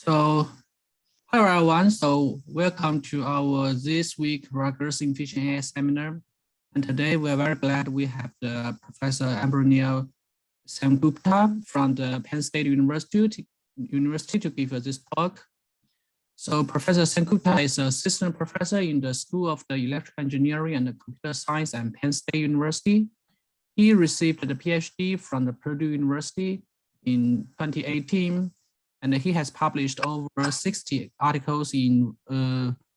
So, hello everyone. So, welcome to our this week Rutgers Efficient AI seminar. And today we are very glad we have the Professor Ambronil Sengupta from the Penn State University to give us this talk. So, Professor Sengupta is an assistant professor in the School of the Electrical Engineering and Computer Science at Penn State University. He received the PhD from the Purdue University in 2018. And he has published over 60 articles in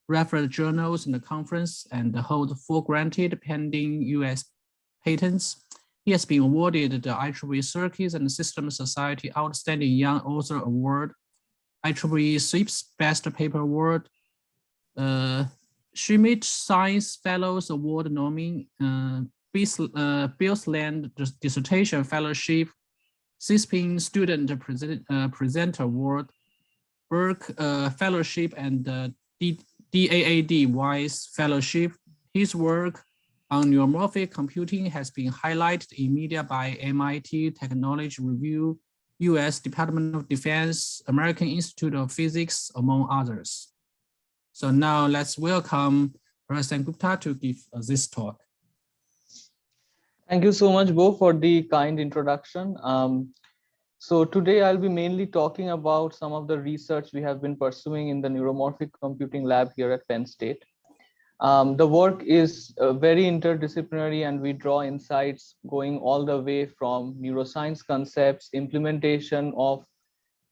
reference journals in the conference and holds 4 granted pending US patents. He has been awarded the IEEE Circuits and Systems Society Outstanding Young Author Award, IEEE SIPS Best Paper Award, Schmidt Science Fellows Award nominee, Billsland Dissertation Fellowship, CISPIN Student Presenter Award, Berk Fellowship, and DAAD Wise Fellowship. His work on neuromorphic computing has been highlighted in media by MIT Technology Review, US Department of Defense, American Institute of Physics, among others. So now let's welcome Professor Sengupta to give this talk. Thank you so much, Bo, for the kind introduction. So today I'll be mainly talking about some of the research we have been pursuing in the neuromorphic computing lab here at Penn State. The work is very interdisciplinary, and we draw insights going all the way from neuroscience concepts, implementation of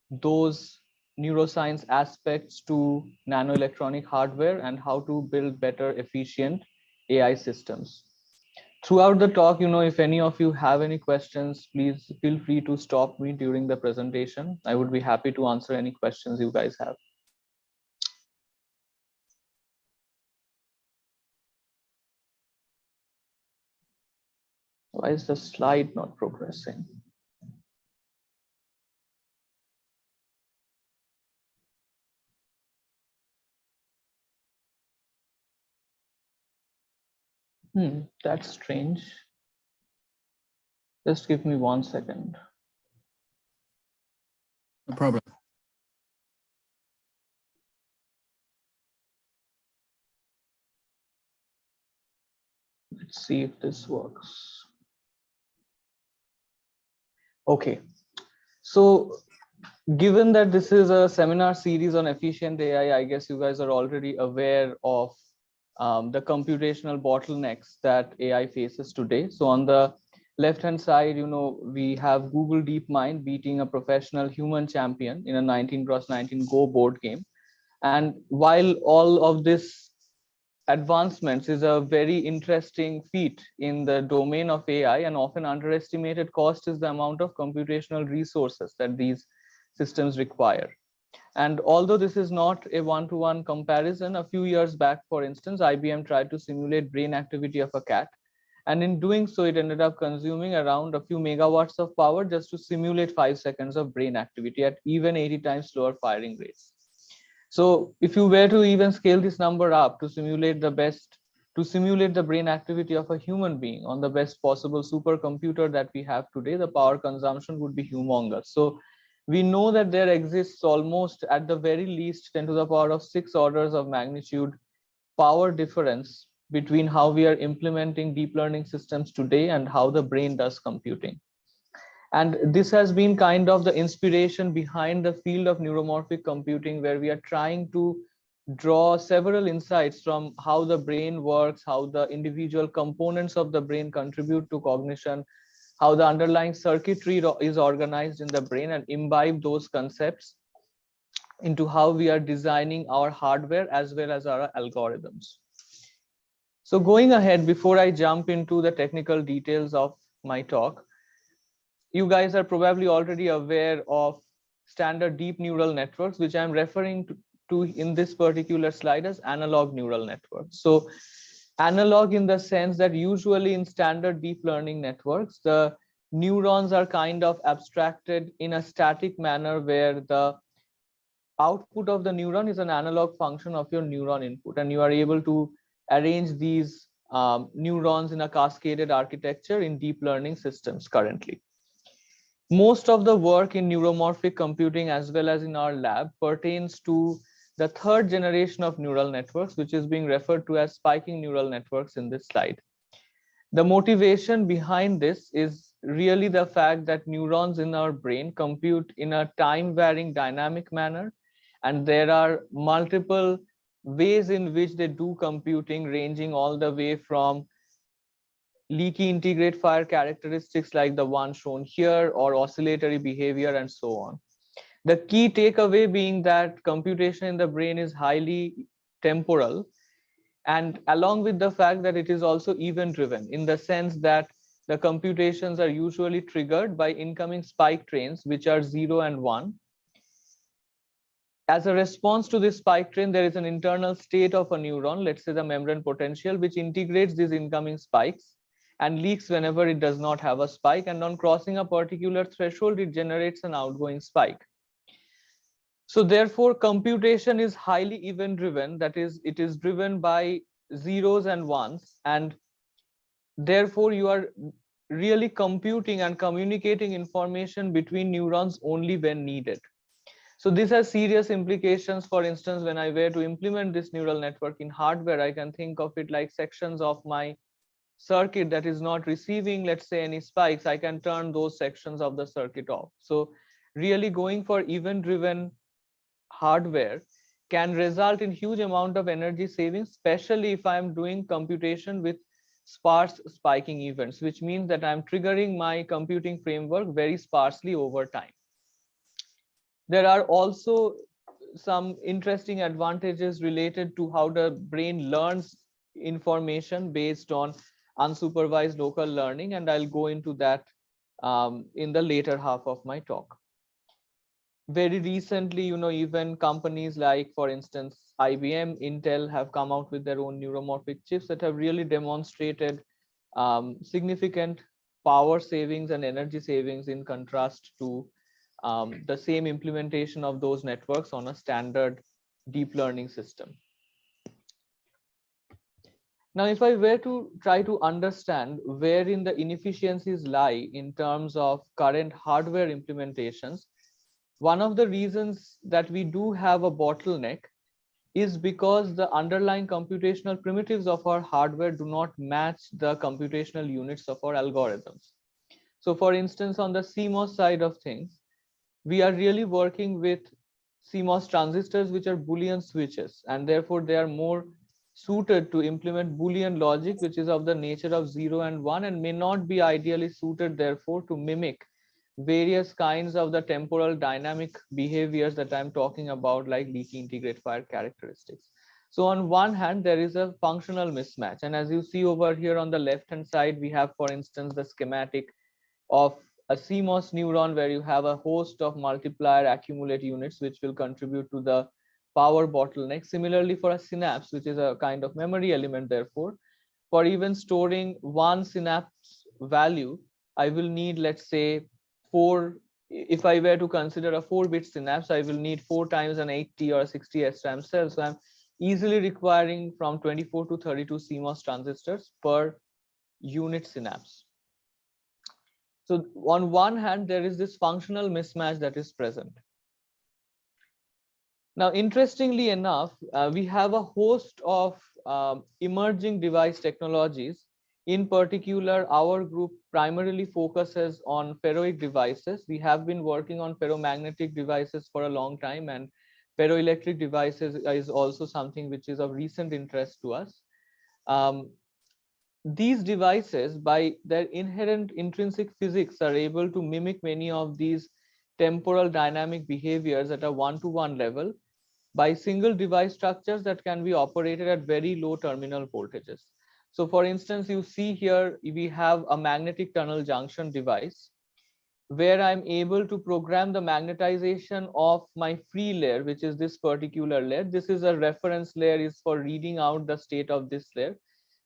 those neuroscience aspects to nanoelectronic hardware, and how to build better, efficient AI systems. Throughout the talk, if any of you have any questions, please feel free to stop me during the presentation. I would be happy to answer any questions you guys have. Why is the slide not progressing? That's strange. Just give me 1 second. No problem. Let's see if this works. Okay. So given that this is a seminar series on efficient AI, I guess you guys are already aware of the computational bottlenecks that AI faces today. So on the left-hand side, we have Google DeepMind beating a professional human champion in a 19x19 Go board game. And while all of this advancements is a very interesting feat in the domain of AI, an often underestimated cost is the amount of computational resources that these systems require. And although this is not a one-to-one comparison, a few years back, for instance, IBM tried to simulate brain activity of a cat. And in doing so, it ended up consuming around a few megawatts of power just to simulate 5 seconds of brain activity at even 80 times slower firing rates. So if you were to even scale this number up to simulate the brain activity of a human being on the best possible supercomputer that we have today, the power consumption would be humongous. So we know that there exists almost at the very least 10 to the power of 6 orders of magnitude power difference between how we are implementing deep learning systems today and how the brain does computing. And this has been kind of the inspiration behind the field of neuromorphic computing, where we are trying to draw several insights from how the brain works, how the individual components of the brain contribute to cognition, how the underlying circuitry is organized in the brain, and imbibe those concepts into how we are designing our hardware as well as our algorithms. So going ahead, before I jump into the technical details of my talk, you guys are probably already aware of standard deep neural networks, which I'm referring to in this particular slide as analog neural networks. So analog in the sense that usually in standard deep learning networks, the neurons are kind of abstracted in a static manner, where the output of the neuron is an analog function of your neuron input, and you are able to arrange these neurons in a cascaded architecture in deep learning systems currently. Most of the work in neuromorphic computing as well as in our lab pertains to the third generation of neural networks, which is being referred to as spiking neural networks in this slide. The motivation behind this is really the fact that neurons in our brain compute in a time varying dynamic manner, and there are multiple ways in which they do computing, ranging all the way from leaky integrate fire characteristics like the one shown here, or oscillatory behavior, and so on. The key takeaway being that computation in the brain is highly temporal, and along with the fact that it is also event driven, in the sense that the computations are usually triggered by incoming spike trains, which are 0 and 1. As a response to this spike train, there is an internal state of a neuron, let's say the membrane potential, which integrates these incoming spikes and leaks whenever it does not have a spike, and on crossing a particular threshold, it generates an outgoing spike. So therefore, computation is highly event driven, that is, it is driven by zeros and ones, and therefore you are really computing and communicating information between neurons only when needed. So this has serious implications. For instance, when I were to implement this neural network in hardware, I can think of it like sections of my circuit that is not receiving, let's say, any spikes. I can turn those sections of the circuit off. So really going for event driven hardware can result in huge amount of energy savings, especially if I'm doing computation with sparse spiking events, which means that I'm triggering my computing framework very sparsely over time. There are also some interesting advantages related to how the brain learns information based on unsupervised local learning, and I'll go into that in the later half of my talk. Very recently, even companies like, for instance, IBM, Intel have come out with their own neuromorphic chips that have really demonstrated significant power savings and energy savings in contrast to the same implementation of those networks on a standard deep learning system. Now, if I were to try to understand wherein the inefficiencies lie in terms of current hardware implementations, one of the reasons that we do have a bottleneck is because the underlying computational primitives of our hardware do not match the computational units of our algorithms. So for instance, on the CMOS side of things, we are really working with CMOS transistors, which are Boolean switches, and therefore they are more suited to implement Boolean logic, which is of the nature of 0 and 1, and may not be ideally suited, therefore, to mimic various kinds of the temporal dynamic behaviors that I'm talking about, like leaky integrate fire characteristics. So on one hand, there is a functional mismatch. And as you see over here on the left-hand side, we have, for instance, the schematic of a CMOS neuron where you have a host of multiplier accumulate units, which will contribute to the power bottleneck. Similarly, for a synapse, which is a kind of memory element, therefore, for even storing one synapse value, I will need, let's say, if I were to consider a 4-bit synapse, I will need 4 times an 80 or 60 SRAM cell. So I'm easily requiring from 24 to 32 CMOS transistors per unit synapse. So on one hand, there is this functional mismatch that is present. Now, interestingly enough, we have a host of emerging device technologies. In particular, our group primarily focuses on ferroic devices. We have been working on ferromagnetic devices for a long time, and ferroelectric devices is also something which is of recent interest to us. These devices, by their inherent intrinsic physics, are able to mimic many of these temporal dynamic behaviors at a one-to-one level by single device structures that can be operated at very low terminal voltages. So for instance, you see here, we have a magnetic tunnel junction device where I'm able to program the magnetization of my free layer, which is this particular layer. This is a reference layer, is for reading out the state of this layer.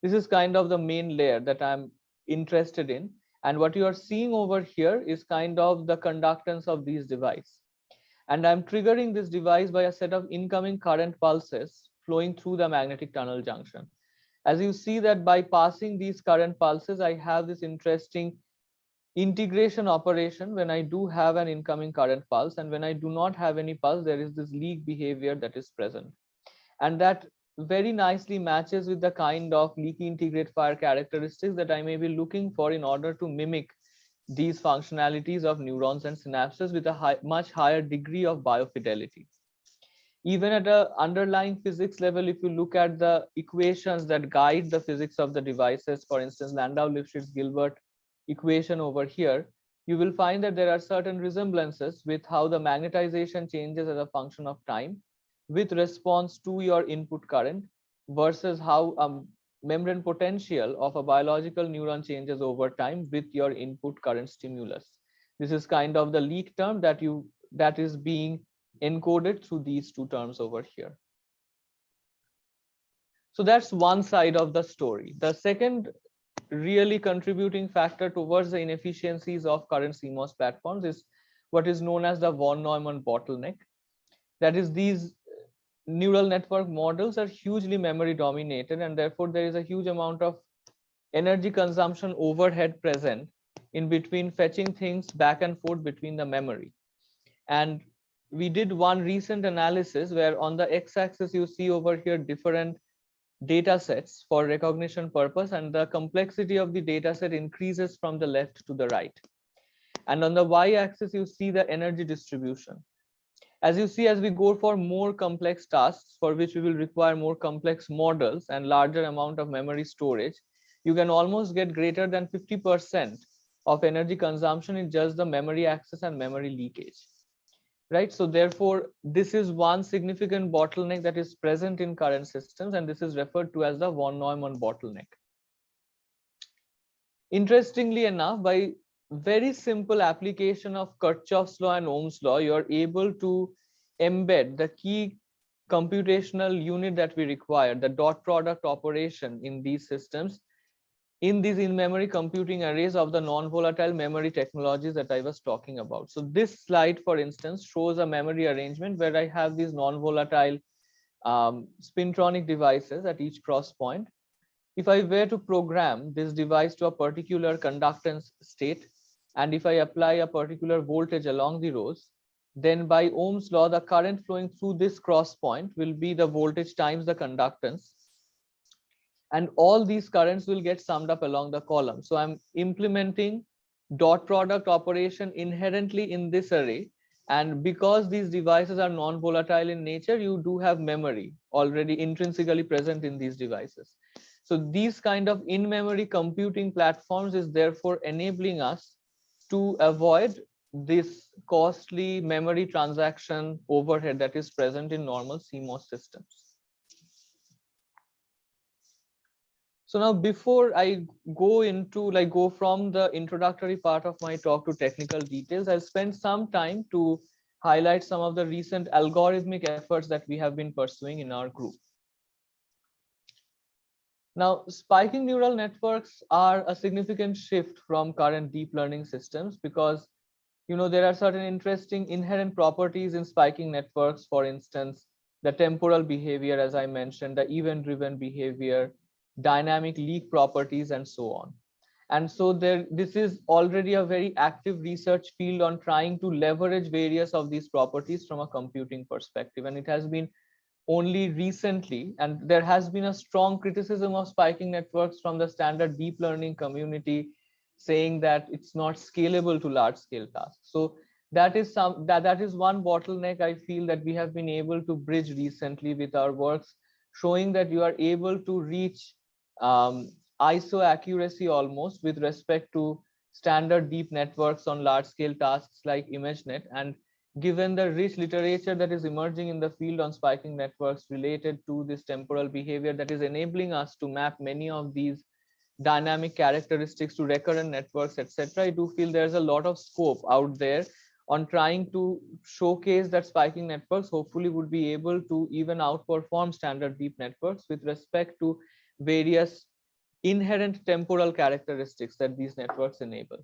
This is kind of the main layer that I'm interested in. And what you are seeing over here is kind of the conductance of these devices. And I'm triggering this device by a set of incoming current pulses flowing through the magnetic tunnel junction. As you see that by passing these current pulses, I have this interesting integration operation when I do have an incoming current pulse, and when I do not have any pulse, there is this leak behavior that is present. And that very nicely matches with the kind of leaky integrate fire characteristics that I may be looking for in order to mimic these functionalities of neurons and synapses with a much higher degree of biofidelity. Even at a underlying physics level, if you look at the equations that guide the physics of the devices, for instance, Landau-Lifshitz-Gilbert equation over here, you will find that there are certain resemblances with how the magnetization changes as a function of time with response to your input current versus how membrane potential of a biological neuron changes over time with your input current stimulus. This is kind of the leak term that is being encoded through these two terms over here. So that's one side of the story. The second really contributing factor towards the inefficiencies of current CMOS platforms is what is known as the von Neumann bottleneck. That is, these neural network models are hugely memory dominated, and therefore there is a huge amount of energy consumption overhead present in between fetching things back and forth between the memory. And we did one recent analysis where on the x-axis you see over here different data sets for recognition purpose, and the complexity of the data set increases from the left to the right. And on the y-axis you see the energy distribution. As you see, as we go for more complex tasks for which we will require more complex models and larger amount of memory storage, you can almost get greater than 50% of energy consumption in just the memory access and memory leakage. Right, so therefore this is one significant bottleneck that is present in current systems, and this is referred to as the von Neumann bottleneck. Interestingly enough, by very simple application of Kirchhoff's law and Ohm's law, you are able to embed the key computational unit that we require, the dot product operation in these systems, in these in-memory computing arrays of the non-volatile memory technologies that I was talking about. So this slide, for instance, shows a memory arrangement where I have these non-volatile spintronic devices at each cross point. If I were to program this device to a particular conductance state, and if I apply a particular voltage along the rows, then by Ohm's law, the current flowing through this cross point will be the voltage times the conductance. And all these currents will get summed up along the column. So I'm implementing dot product operation inherently in this array. And because these devices are non-volatile in nature, you do have memory already intrinsically present in these devices. So these kind of in-memory computing platforms is therefore enabling us to avoid this costly memory transaction overhead that is present in normal CMOS systems. So now, before I go from the introductory part of my talk to technical details, I'll spend some time to highlight some of the recent algorithmic efforts that we have been pursuing in our group. Now, spiking neural networks are a significant shift from current deep learning systems because, there are certain interesting inherent properties in spiking networks. For instance, the temporal behavior, as I mentioned, the event-driven behavior, dynamic leak properties, and so on. And so this is already a very active research field on trying to leverage various of these properties from a computing perspective. And it has been only recently, and there has been a strong criticism of spiking networks from the standard deep learning community, saying that it's not scalable to large scale tasks. So that is one bottleneck I feel that we have been able to bridge recently with our works, showing that you are able to reach ISO accuracy almost with respect to standard deep networks on large scale tasks like ImageNet. And given the rich literature that is emerging in the field on spiking networks related to this temporal behavior that is enabling us to map many of these dynamic characteristics to recurrent networks, etc., I do feel there's a lot of scope out there on trying to showcase that spiking networks hopefully would be able to even outperform standard deep networks with respect to various inherent temporal characteristics that these networks enable.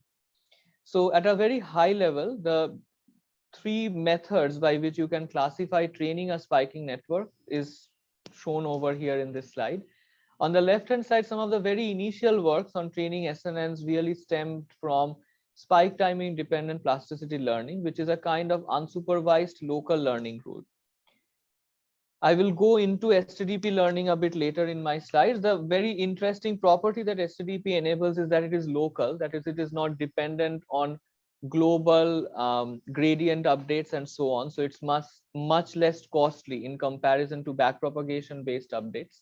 So at a very high level, the three methods by which you can classify training a spiking network is shown over here in this slide. On the left hand side, some of the very initial works on training SNNs really stemmed from spike timing dependent plasticity learning, which is a kind of unsupervised local learning rule. I will go into STDP learning a bit later in my slides. The very interesting property that STDP enables is that it is local, that is, it is not dependent on global gradient updates and so on. So it's much less costly in comparison to backpropagation based updates.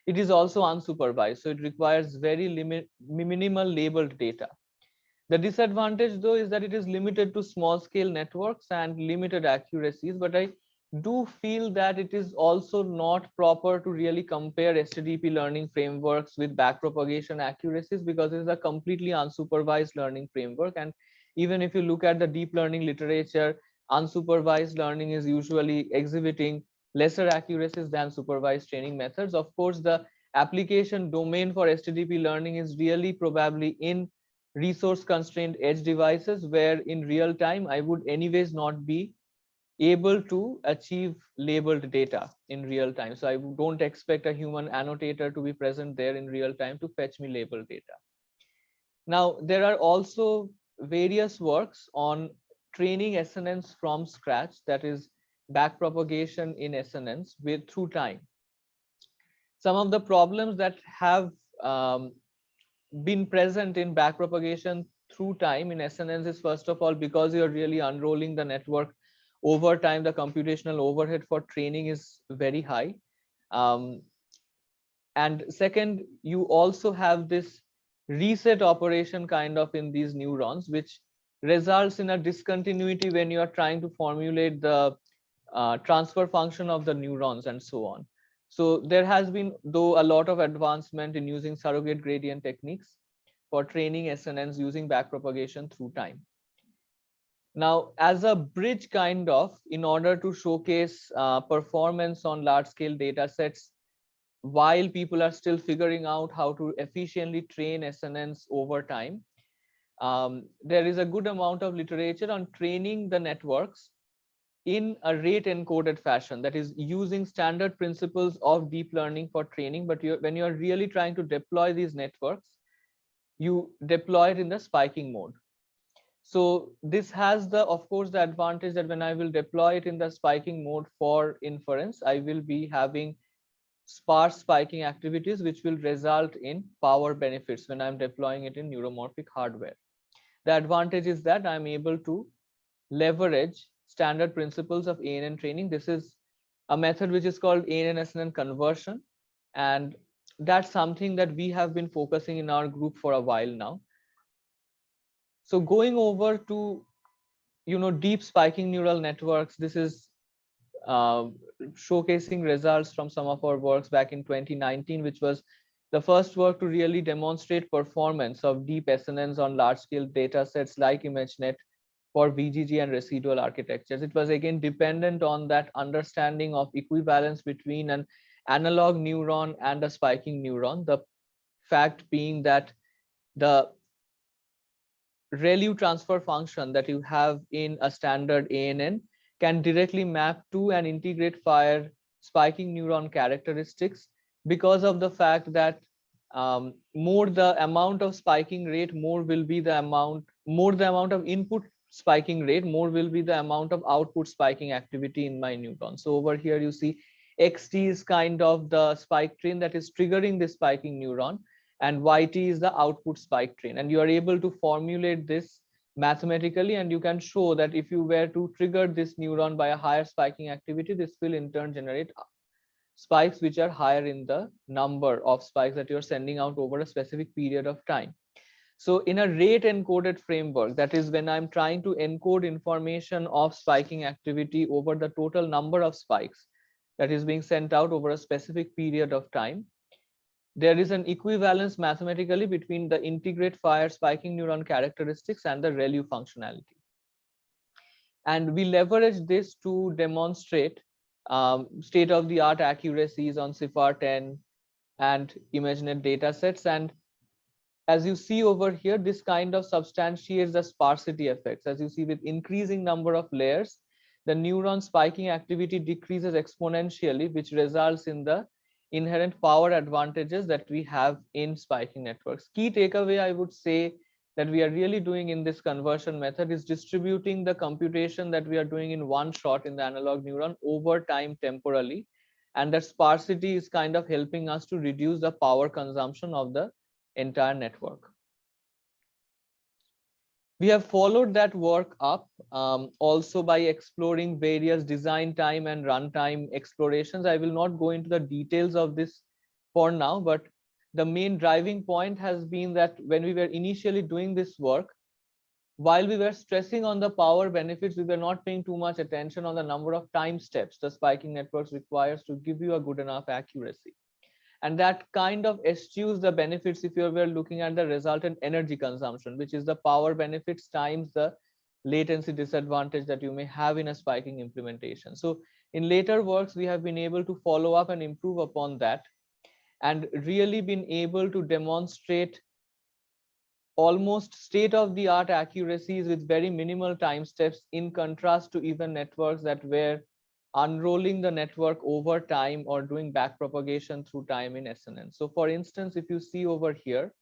It is also unsupervised, so it requires very minimal labeled data. The disadvantage, though, is that it is limited to small scale networks and limited accuracies, but I do feel that it is also not proper to really compare STDP learning frameworks with backpropagation accuracies, because it is a completely unsupervised learning framework. And even if you look at the deep learning literature, unsupervised learning is usually exhibiting lesser accuracies than supervised training methods. Of course, the application domain for STDP learning is really probably in resource constrained edge devices, where in real time I would anyways not be able to achieve labeled data in real time. So I don't expect a human annotator to be present there in real time to fetch me labeled data. Now, there are also various works on training SNNs from scratch, that is backpropagation in SNNs through time. Some of the problems that have been present in backpropagation through time in SNNs is, first of all, because you're really unrolling the network over time, the computational overhead for training is very high. And second, you also have this reset operation kind of in these neurons, which results in a discontinuity when you are trying to formulate the transfer function of the neurons and so on. So there has been, though, a lot of advancement in using surrogate gradient techniques for training SNNs using backpropagation through time. Now, as a bridge kind of, in order to showcase performance on large scale data sets, while people are still figuring out how to efficiently train SNNs over time, there is a good amount of literature on training the networks in a rate encoded fashion, that is using standard principles of deep learning for training. But when you're really trying to deploy these networks, you deploy it in the spiking mode. So this has the, of course, the advantage that when I will deploy it in the spiking mode for inference, I will be having sparse spiking activities, which will result in power benefits when I'm deploying it in neuromorphic hardware. The advantage is that I'm able to leverage standard principles of ANN training. This is a method which is called ANN-SNN conversion, and that's something that we have been focusing in our group for a while now. So going over to, deep spiking neural networks, this is showcasing results from some of our works back in 2019, which was the first work to really demonstrate performance of deep SNNs on large scale data sets like ImageNet for VGG and residual architectures. It was again dependent on that understanding of equivalence between an analog neuron and a spiking neuron. The fact being that the ReLU transfer function that you have in a standard ANN can directly map to and integrate fire spiking neuron characteristics, because of the fact that more the amount of spiking rate, more the amount of input spiking rate, more will be the amount of output spiking activity in my neuron. So over here you see XT is kind of the spike train that is triggering the spiking neuron, and YT is the output spike train, and you are able to formulate this mathematically, and you can show that if you were to trigger this neuron by a higher spiking activity, this will in turn generate spikes which are higher in the number of spikes that you're sending out over a specific period of time. So in a rate encoded framework, that is when I'm trying to encode information of spiking activity over the total number of spikes that is being sent out over a specific period of time, there is an equivalence mathematically between the integrate fire spiking neuron characteristics and the ReLU functionality. And we leverage this to demonstrate state-of-the-art accuracies on CIFAR-10 and ImageNet datasets. And as you see over here, this kind of substantiates the sparsity effects. As you see, with increasing number of layers, the neuron spiking activity decreases exponentially, which results in the inherent power advantages that we have in spiking networks. Key takeaway, I would say that we are really doing in this conversion method is distributing the computation that we are doing in one shot in the analog neuron over time temporally. And that sparsity is kind of helping us to reduce the power consumption of the entire network. We have followed that work up also by exploring various design time and runtime explorations. I will not go into the details of this for now, but the main driving point has been that when we were initially doing this work, while we were stressing on the power benefits, we were not paying too much attention on the number of time steps the spiking networks requires to give you a good enough accuracy. And that kind of eschews the benefits if you were looking at the resultant energy consumption, which is the power benefits times the latency disadvantage that you may have in a spiking implementation. So in later works, we have been able to follow up and improve upon that, and really been able to demonstrate almost state-of-the-art accuracies with very minimal time steps, in contrast to even networks that were unrolling the network over time or doing backpropagation through time in SNN. So for instance, if you see over here,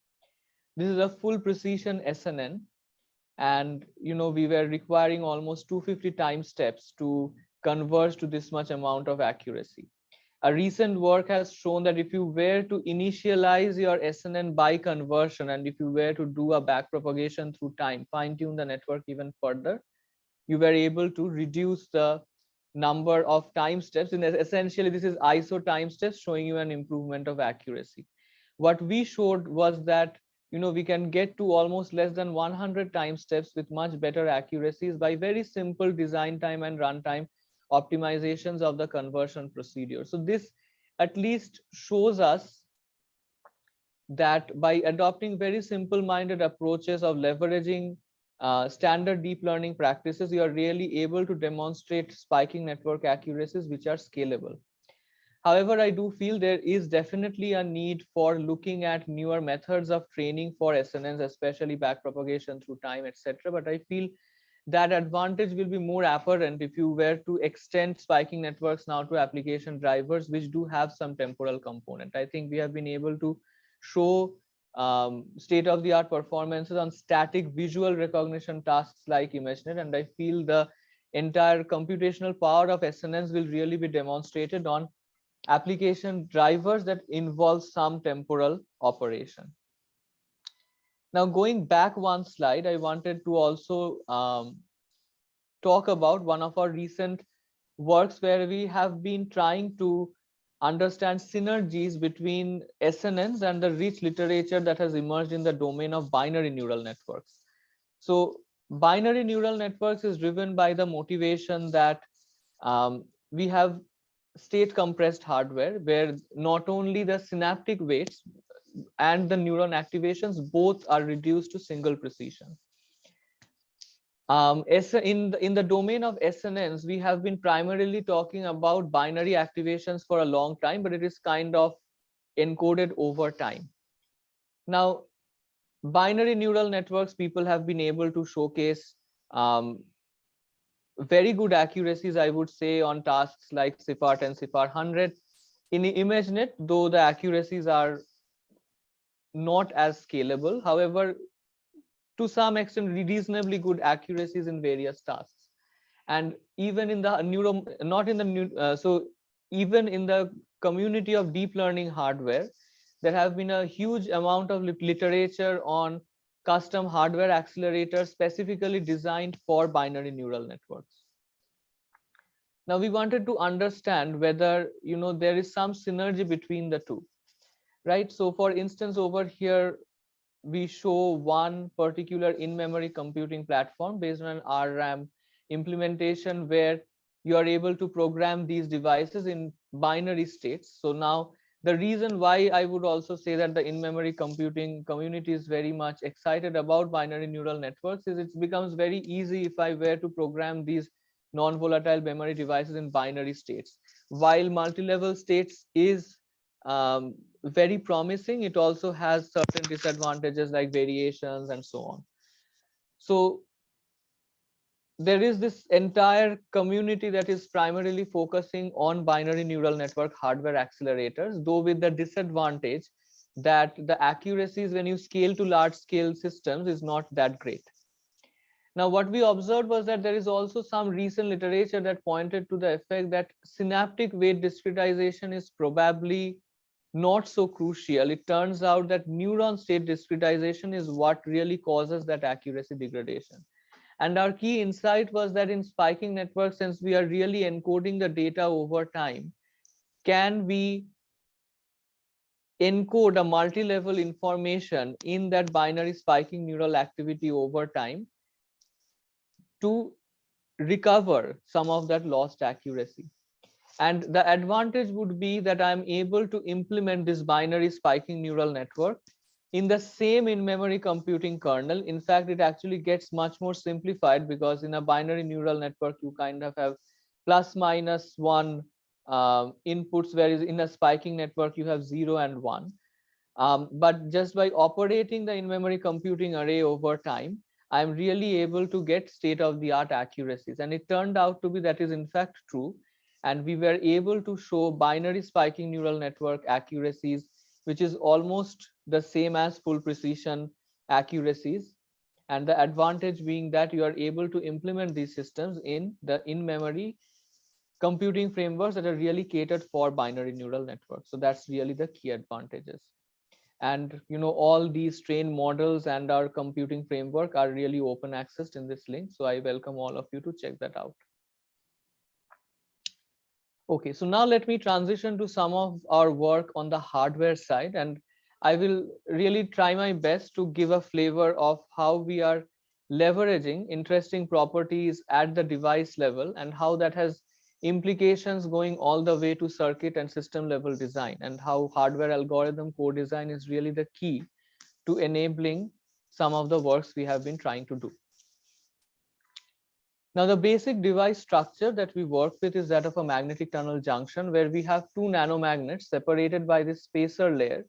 this is a full precision SNN, and we were requiring almost 250 time steps to converge to this much amount of accuracy. A recent work has shown that if you were to initialize your SNN by conversion, and if you were to do a backpropagation through time, fine-tune the network even further, you were able to reduce the number of time steps. And essentially, this is ISO time steps showing you an improvement of accuracy. What we showed was that we can get to almost less than 100 time steps with much better accuracies by very simple design time and runtime optimizations of the conversion procedure. So this at least shows us that by adopting very simple-minded approaches of leveraging standard deep learning practices, you are really able to demonstrate spiking network accuracies which are scalable. However, I do feel there is definitely a need for looking at newer methods of training for SNNs, especially backpropagation through time, etc. But I feel that advantage will be more apparent if you were to extend spiking networks now to application drivers, which do have some temporal component. I think we have been able to show state-of-the-art performances on static visual recognition tasks like ImageNet, and I feel the entire computational power of SNNs will really be demonstrated on application drivers that involve some temporal operation. Now, going back one slide, I wanted to also talk about one of our recent works where we have been trying to understand synergies between SNNs and the rich literature that has emerged in the domain of binary neural networks. So binary neural networks is driven by the motivation that we have state compressed hardware where not only the synaptic weights and the neuron activations both are reduced to single precision. In the domain of SNNs, we have been primarily talking about binary activations for a long time, but it is kind of encoded over time. Now, binary neural networks, people have been able to showcase very good accuracies, I would say, on tasks like CIFAR 10, CIFAR 100. In ImageNet, though the accuracies are not as scalable, however, to some extent, reasonably good accuracies in various tasks. And even in the even in the community of deep learning hardware, there have been a huge amount of literature on custom hardware accelerators specifically designed for binary neural networks. Now, we wanted to understand whether there is some synergy between the two, right? So for instance, over here, we show one particular in-memory computing platform based on an RRAM implementation where you are able to program these devices in binary states. So now the reason why I would also say that the in-memory computing community is very much excited about binary neural networks is it becomes very easy if I were to program these non-volatile memory devices in binary states. While multi-level states is very promising, it also has certain disadvantages like variations and so on. So there is this entire community that is primarily focusing on binary neural network hardware accelerators, though with the disadvantage that the accuracies when you scale to large scale systems is not that great. Now, what we observed was that there is also some recent literature that pointed to the effect that synaptic weight discretization is probably not so crucial. It turns out that neuron state discretization is what really causes that accuracy degradation. And our key insight was that in spiking networks, since we are really encoding the data over time, can we encode a multi-level information in that binary spiking neural activity over time to recover some of that lost accuracy? And the advantage would be that I'm able to implement this binary spiking neural network in the same in-memory computing kernel. In fact, it actually gets much more simplified, because in a binary neural network, you kind of have plus minus one inputs, whereas in a spiking network, you have 0 and 1. But just by operating the in-memory computing array over time, I'm really able to get state-of-the-art accuracies. And it turned out to be that is in fact true. And we were able to show binary spiking neural network accuracies, which is almost the same as full precision accuracies. And the advantage being that you are able to implement these systems in the in-memory computing frameworks that are really catered for binary neural networks. So that's really the key advantages. And all these trained models and our computing framework are really open accessed in this link. So I welcome all of you to check that out. Okay, so now let me transition to some of our work on the hardware side, and I will really try my best to give a flavor of how we are leveraging interesting properties at the device level and how that has implications going all the way to circuit and system level design, and how hardware algorithm co-design is really the key to enabling some of the works we have been trying to do. Now, the basic device structure that we work with is that of a magnetic tunnel junction, where we have two nanomagnets separated by this spacer layer,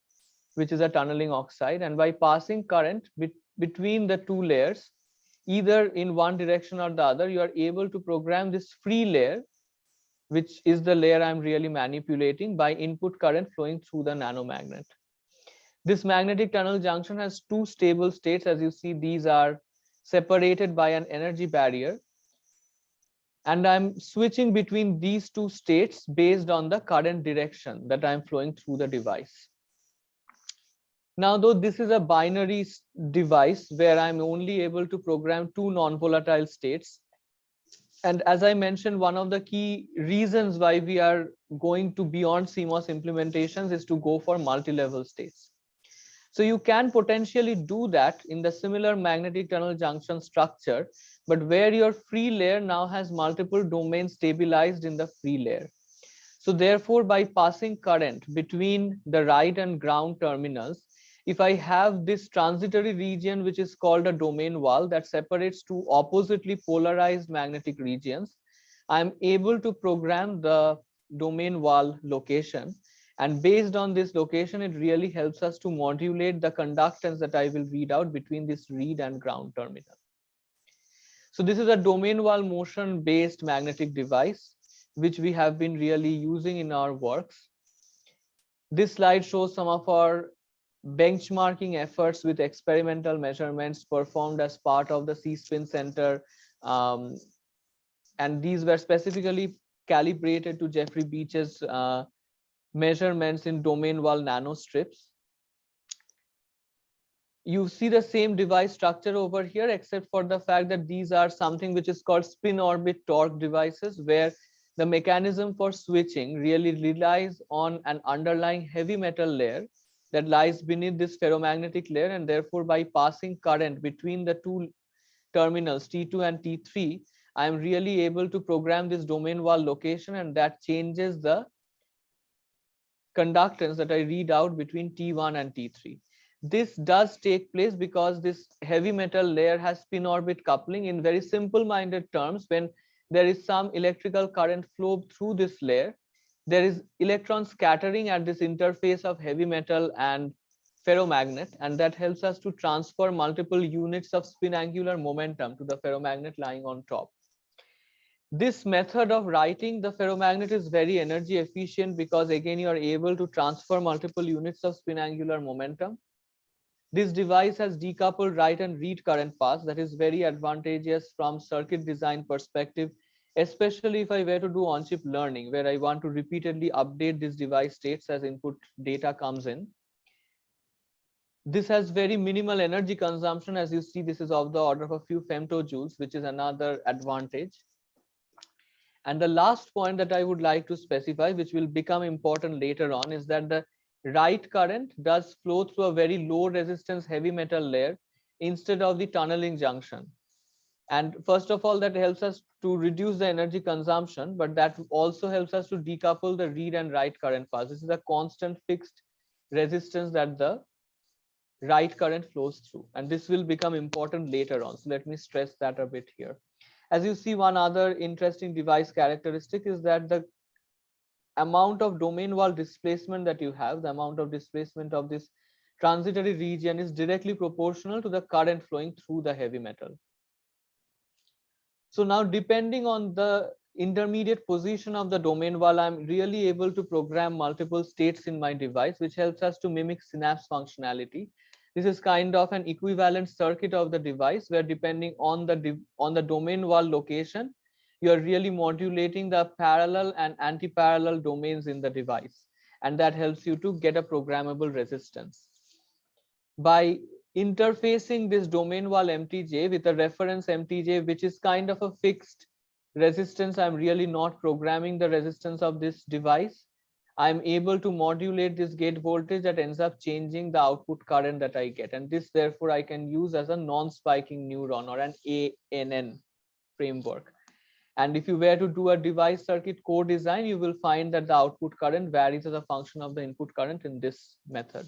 which is a tunneling oxide. And by passing current between the two layers, either in one direction or the other, you are able to program this free layer, which is the layer I'm really manipulating, by input current flowing through the nanomagnet. This magnetic tunnel junction has two stable states. As you see, these are separated by an energy barrier. And I'm switching between these two states based on the current direction that I'm flowing through the device. Now, though this is a binary device where I'm only able to program two non-volatile states, and as I mentioned, one of the key reasons why we are going to beyond CMOS implementations is to go for multi-level states. So you can potentially do that in the similar magnetic tunnel junction structure, but where your free layer now has multiple domains stabilized in the free layer. So therefore, by passing current between the right and ground terminals, if I have this transitory region, which is called a domain wall that separates two oppositely polarized magnetic regions, I'm able to program the domain wall location. And based on this location, it really helps us to modulate the conductance that I will read out between this read and ground terminal. So this is a domain wall motion based magnetic device, which we have been really using in our works. This slide shows some of our benchmarking efforts with experimental measurements performed as part of the C-SPIN Center. And these were specifically calibrated to Jeffrey Beach's measurements in domain wall nanostrips. You see the same device structure over here, except for the fact that these are something which is called spin orbit torque devices, where the mechanism for switching really relies on an underlying heavy metal layer that lies beneath this ferromagnetic layer, and therefore by passing current between the two terminals T2 and T3, I am really able to program this domain wall location, and that changes the conductance that I read out between T1 and T3. This does take place because this heavy metal layer has spin orbit coupling. In very simple minded terms, when there is some electrical current flow through this layer, there is electron scattering at this interface of heavy metal and ferromagnet, and that helps us to transfer multiple units of spin angular momentum to the ferromagnet lying on top. This method of writing the ferromagnet is very energy efficient because again you are able to transfer multiple units of spin angular momentum. This device has decoupled write and read current paths that is very advantageous from circuit design perspective, especially if I were to do on-chip learning where I want to repeatedly update this device states as input data comes in. This has very minimal energy consumption. As you see, this is of the order of a few femtojoules, which is another advantage. And the last point that I would like to specify, which will become important later on, is that the write current does flow through a very low resistance heavy metal layer instead of the tunneling junction. And first of all, that helps us to reduce the energy consumption, but that also helps us to decouple the read and write current paths. This is a constant fixed resistance that the write current flows through, and this will become important later on. So let me stress that a bit here. As you see, one other interesting device characteristic is that the amount of domain wall displacement that you have, the amount of displacement of this transitory region is directly proportional to the current flowing through the heavy metal. So now, depending on the intermediate position of the domain wall, I'm really able to program multiple states in my device, which helps us to mimic synapse functionality. This is kind of an equivalent circuit of the device where depending on the domain wall location, you are really modulating the parallel and anti-parallel domains in the device. And that helps you to get a programmable resistance. By interfacing this domain wall MTJ with a reference MTJ, which is kind of a fixed resistance, I'm really not programming the resistance of this device. I'm able to modulate this gate voltage that ends up changing the output current that I get. And this, therefore, I can use as a non-spiking neuron or an ANN framework. And if you were to do a device circuit core design, you will find that the output current varies as a function of the input current in this method.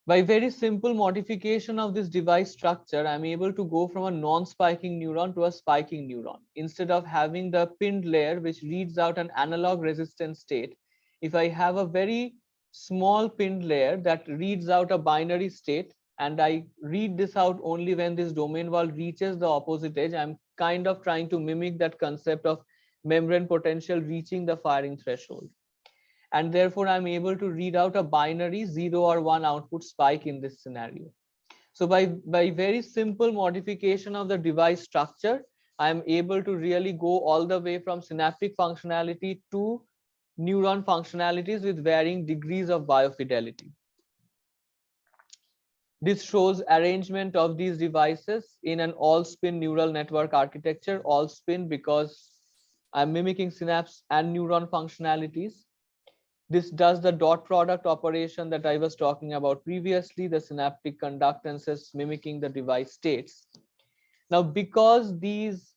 By very simple modification of this device structure, I'm able to go from a non-spiking neuron to a spiking neuron. Instead of having the pinned layer, which reads out an analog resistance state, if I have a very small pinned layer that reads out a binary state, and I read this out only when this domain wall reaches the opposite edge, I'm kind of trying to mimic that concept of membrane potential reaching the firing threshold. And therefore, I'm able to read out a binary 0 or 1 output spike in this scenario. So by very simple modification of the device structure, I'm able to really go all the way from synaptic functionality to neuron functionalities with varying degrees of biofidelity. This shows arrangement of these devices in an all-spin neural network architecture, all spin because I'm mimicking synapse and neuron functionalities. This does the dot product operation that I was talking about previously, the synaptic conductances mimicking the device states. Now, because these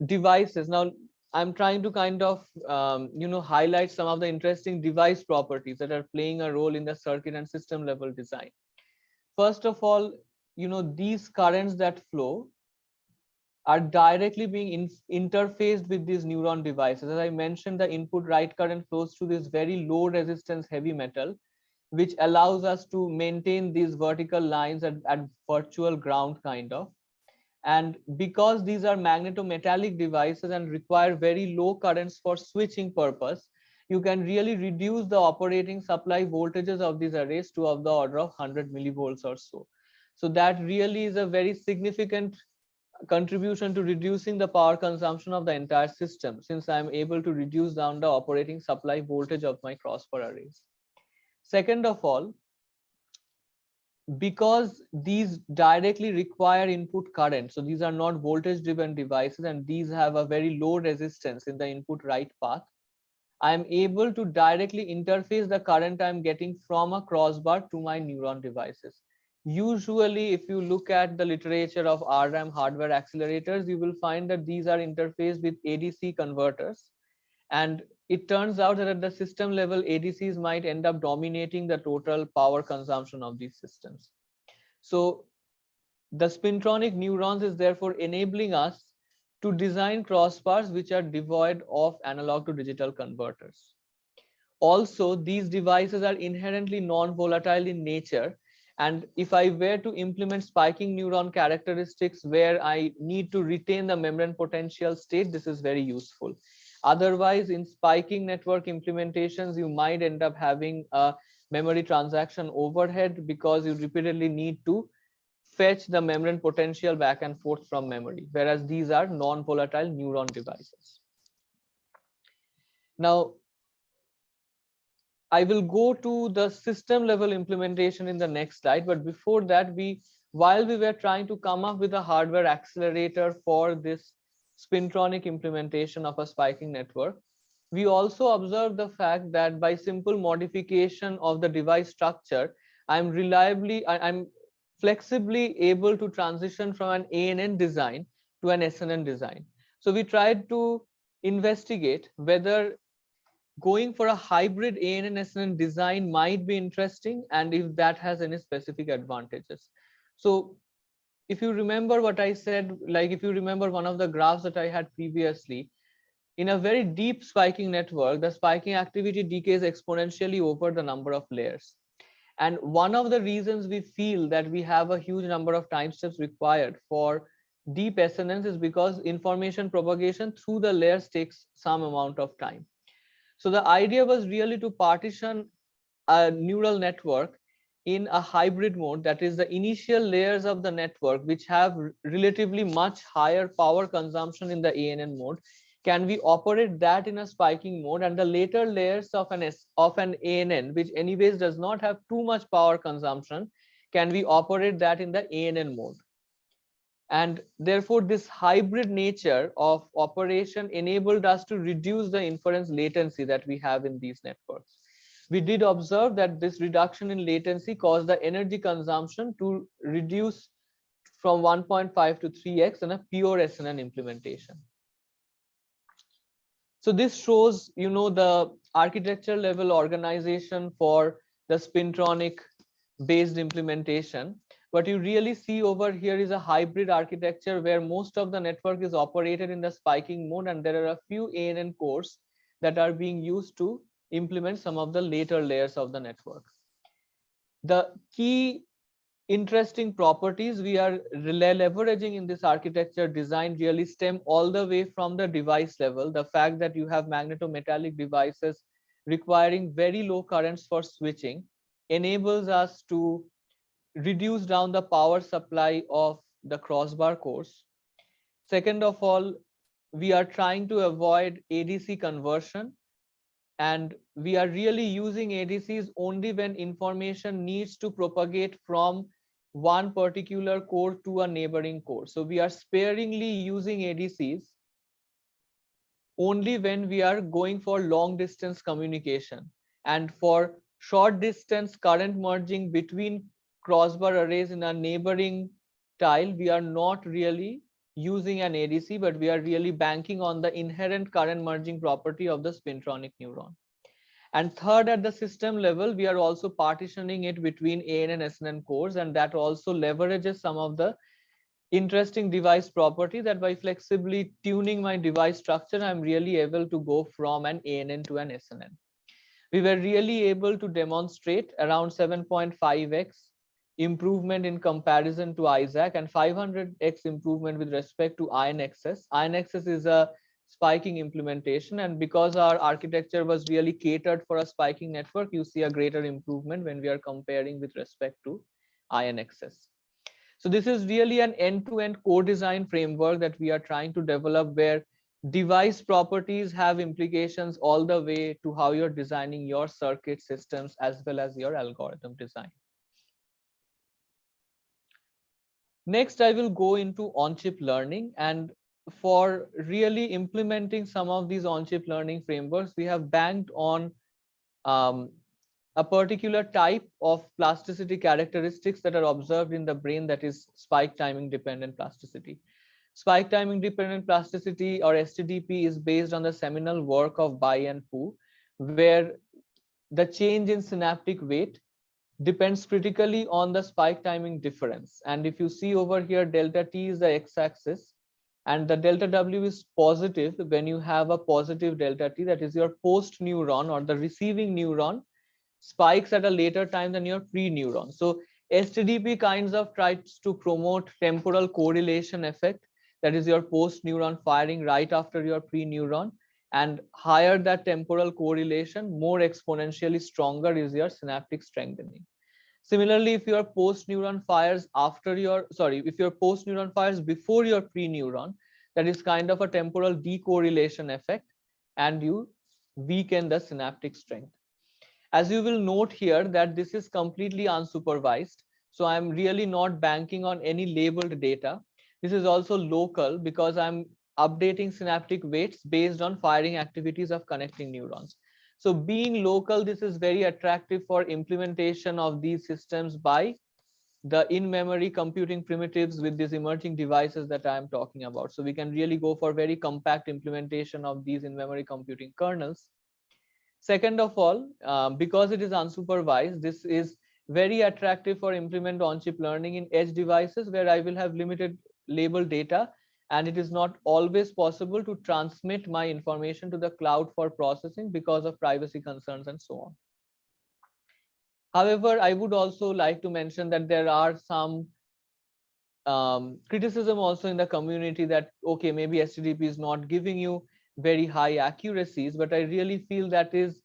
devices, now I'm trying to kind of highlight some of the interesting device properties that are playing a role in the circuit and system level design. First of all, these currents that flow are directly being interfaced with these neuron devices. As I mentioned, the input write current flows through this very low resistance heavy metal, which allows us to maintain these vertical lines at virtual ground kind of. And because these are magnetometallic devices and require very low currents for switching purpose, you can really reduce the operating supply voltages of these arrays to of the order of 100 millivolts or so. So that really is a very significant contribution to reducing the power consumption of the entire system, since I'm able to reduce down the operating supply voltage of my crossbar arrays. Second of all, because these directly require input current, so these are not voltage driven devices and these have a very low resistance in the input write path, I am able to directly interface the current I'm getting from a crossbar to my neuron devices. Usually, if you look at the literature of RRAM hardware accelerators, you will find that these are interfaced with ADC converters. And it turns out that at the system level, ADCs might end up dominating the total power consumption of these systems. So the spintronic neurons is therefore enabling us to design crossbars which are devoid of analog to digital converters. Also, these devices are inherently non-volatile in nature, And if I were to implement spiking neuron characteristics where I need to retain the membrane potential state, this is very useful. Otherwise, in spiking network implementations, you might end up having a memory transaction overhead because you repeatedly need to fetch the membrane potential back and forth from memory, whereas these are non-volatile neuron devices. Now, I will go to the system level implementation in the next slide, but before that, while we were trying to come up with a hardware accelerator for this spintronic implementation of a spiking network, we also observed the fact that by simple modification of the device structure, I'm flexibly able to transition from an ANN design to an SNN design. So we tried to investigate whether going for a hybrid ANN SNN design might be interesting, and if that has any specific advantages. So if you remember what I said, like if you remember one of the graphs that I had previously, in a very deep spiking network, the spiking activity decays exponentially over the number of layers. And one of the reasons we feel that we have a huge number of time steps required for deep SNNs is because information propagation through the layers takes some amount of time. So the idea was really to partition a neural network in a hybrid mode, that is the initial layers of the network, which have relatively much higher power consumption in the ANN mode, can we operate that in a spiking mode, and the later layers of an ANN, which anyways does not have too much power consumption, can we operate that in the ANN mode. And therefore, this hybrid nature of operation enabled us to reduce the inference latency that we have in these networks. We did observe that this reduction in latency caused the energy consumption to reduce from 1.5 to 3x in a pure SNN implementation. So this shows, the architecture level organization for the spintronic based implementation. What you really see over here is a hybrid architecture where most of the network is operated in the spiking mode, and there are a few ANN cores that are being used to implement some of the later layers of the network. The key interesting properties we are leveraging in this architecture design really stem all the way from the device level. The fact that you have magnetometallic devices requiring very low currents for switching enables us to reduce down the power supply of the crossbar cores. Second of all, we are trying to avoid ADC conversion, and we are really using ADCs only when information needs to propagate from one particular core to a neighboring core. So we are sparingly using ADCs only when we are going for long distance communication, and for short distance current merging between crossbar arrays in a neighboring tile, we are not really using an ADC, but we are really banking on the inherent current merging property of the spintronic neuron. And third, at the system level, we are also partitioning it between ANN and SNN cores, and that also leverages some of the interesting device property that by flexibly tuning my device structure, I'm really able to go from an ANN to an SNN. We were really able to demonstrate around 7.5x improvement in comparison to ISAC and 500x improvement with respect to INXS. INXS is a spiking implementation, and because our architecture was really catered for a spiking network, you see a greater improvement when we are comparing with respect to INXS. So this is really an end-to-end co-design framework that we are trying to develop, where device properties have implications all the way to how you're designing your circuit systems as well as your algorithm design. Next, I will go into on-chip learning, and for really implementing some of these on-chip learning frameworks, we have banked on a particular type of plasticity characteristics that are observed in the brain, that is spike timing dependent plasticity. Spike timing dependent plasticity, or STDP, is based on the seminal work of Bai and Fu, where the change in synaptic weight depends critically on the spike timing difference. And if you see over here, delta T is the x-axis, and the delta W is positive when you have a positive delta T, that is your post neuron or the receiving neuron spikes at a later time than your pre neuron. So STDP kinds of tries to promote temporal correlation effect, that is your post neuron firing right after your pre-neuron, and higher that temporal correlation, more exponentially stronger is your synaptic strengthening. Similarly, if your post neuron fires if your post neuron fires before your pre-neuron, that is kind of a temporal decorrelation effect, and you weaken the synaptic strength. As you will note here that this is completely unsupervised. So I'm really not banking on any labeled data. This is also local because I'm updating synaptic weights based on firing activities of connecting neurons. So being local, this is very attractive for implementation of these systems by the in-memory computing primitives with these emerging devices that I'm talking about. So we can really go for very compact implementation of these in-memory computing kernels. Second of all, because it is unsupervised, this is very attractive for implement on-chip learning in edge devices where I will have limited label data, and it is not always possible to transmit my information to the cloud for processing because of privacy concerns and so on. However, I would also like to mention that there are some criticism also in the community that, okay, maybe STDP is not giving you very high accuracies, but I really feel that is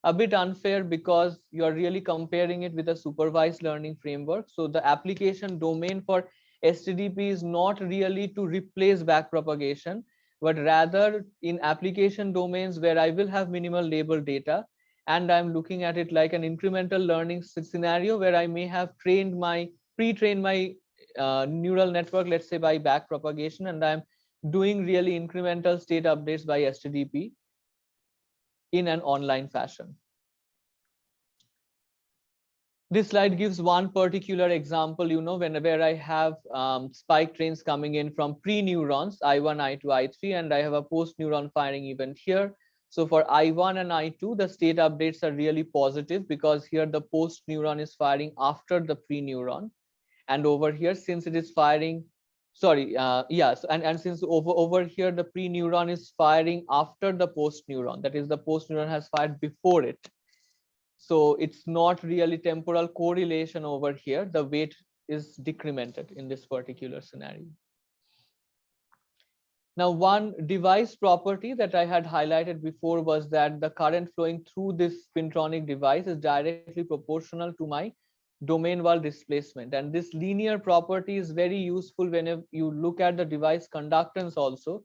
a bit unfair because you're really comparing it with a supervised learning framework. So the application domain for STDP is not really to replace backpropagation, but rather in application domains where I will have minimal label data, and I'm looking at it like an incremental learning scenario where I may have pre-trained my neural network, let's say by backpropagation, and I'm doing really incremental state updates by STDP in an online fashion. This slide gives one particular example, where I have spike trains coming in from pre-neurons, I1, I2, I3, and I have a post-neuron firing event here. So for I1 and I2, the state updates are really positive because here the post-neuron is firing after the pre-neuron. And over here, since it is firing, and since over here, the pre-neuron is firing after the post-neuron, that is the post-neuron has fired before it. So it's not really temporal correlation over here. The weight is decremented in this particular scenario. Now, one device property that I had highlighted before was that the current flowing through this spintronic device is directly proportional to my domain wall displacement. And this linear property is very useful whenever you look at the device conductance also.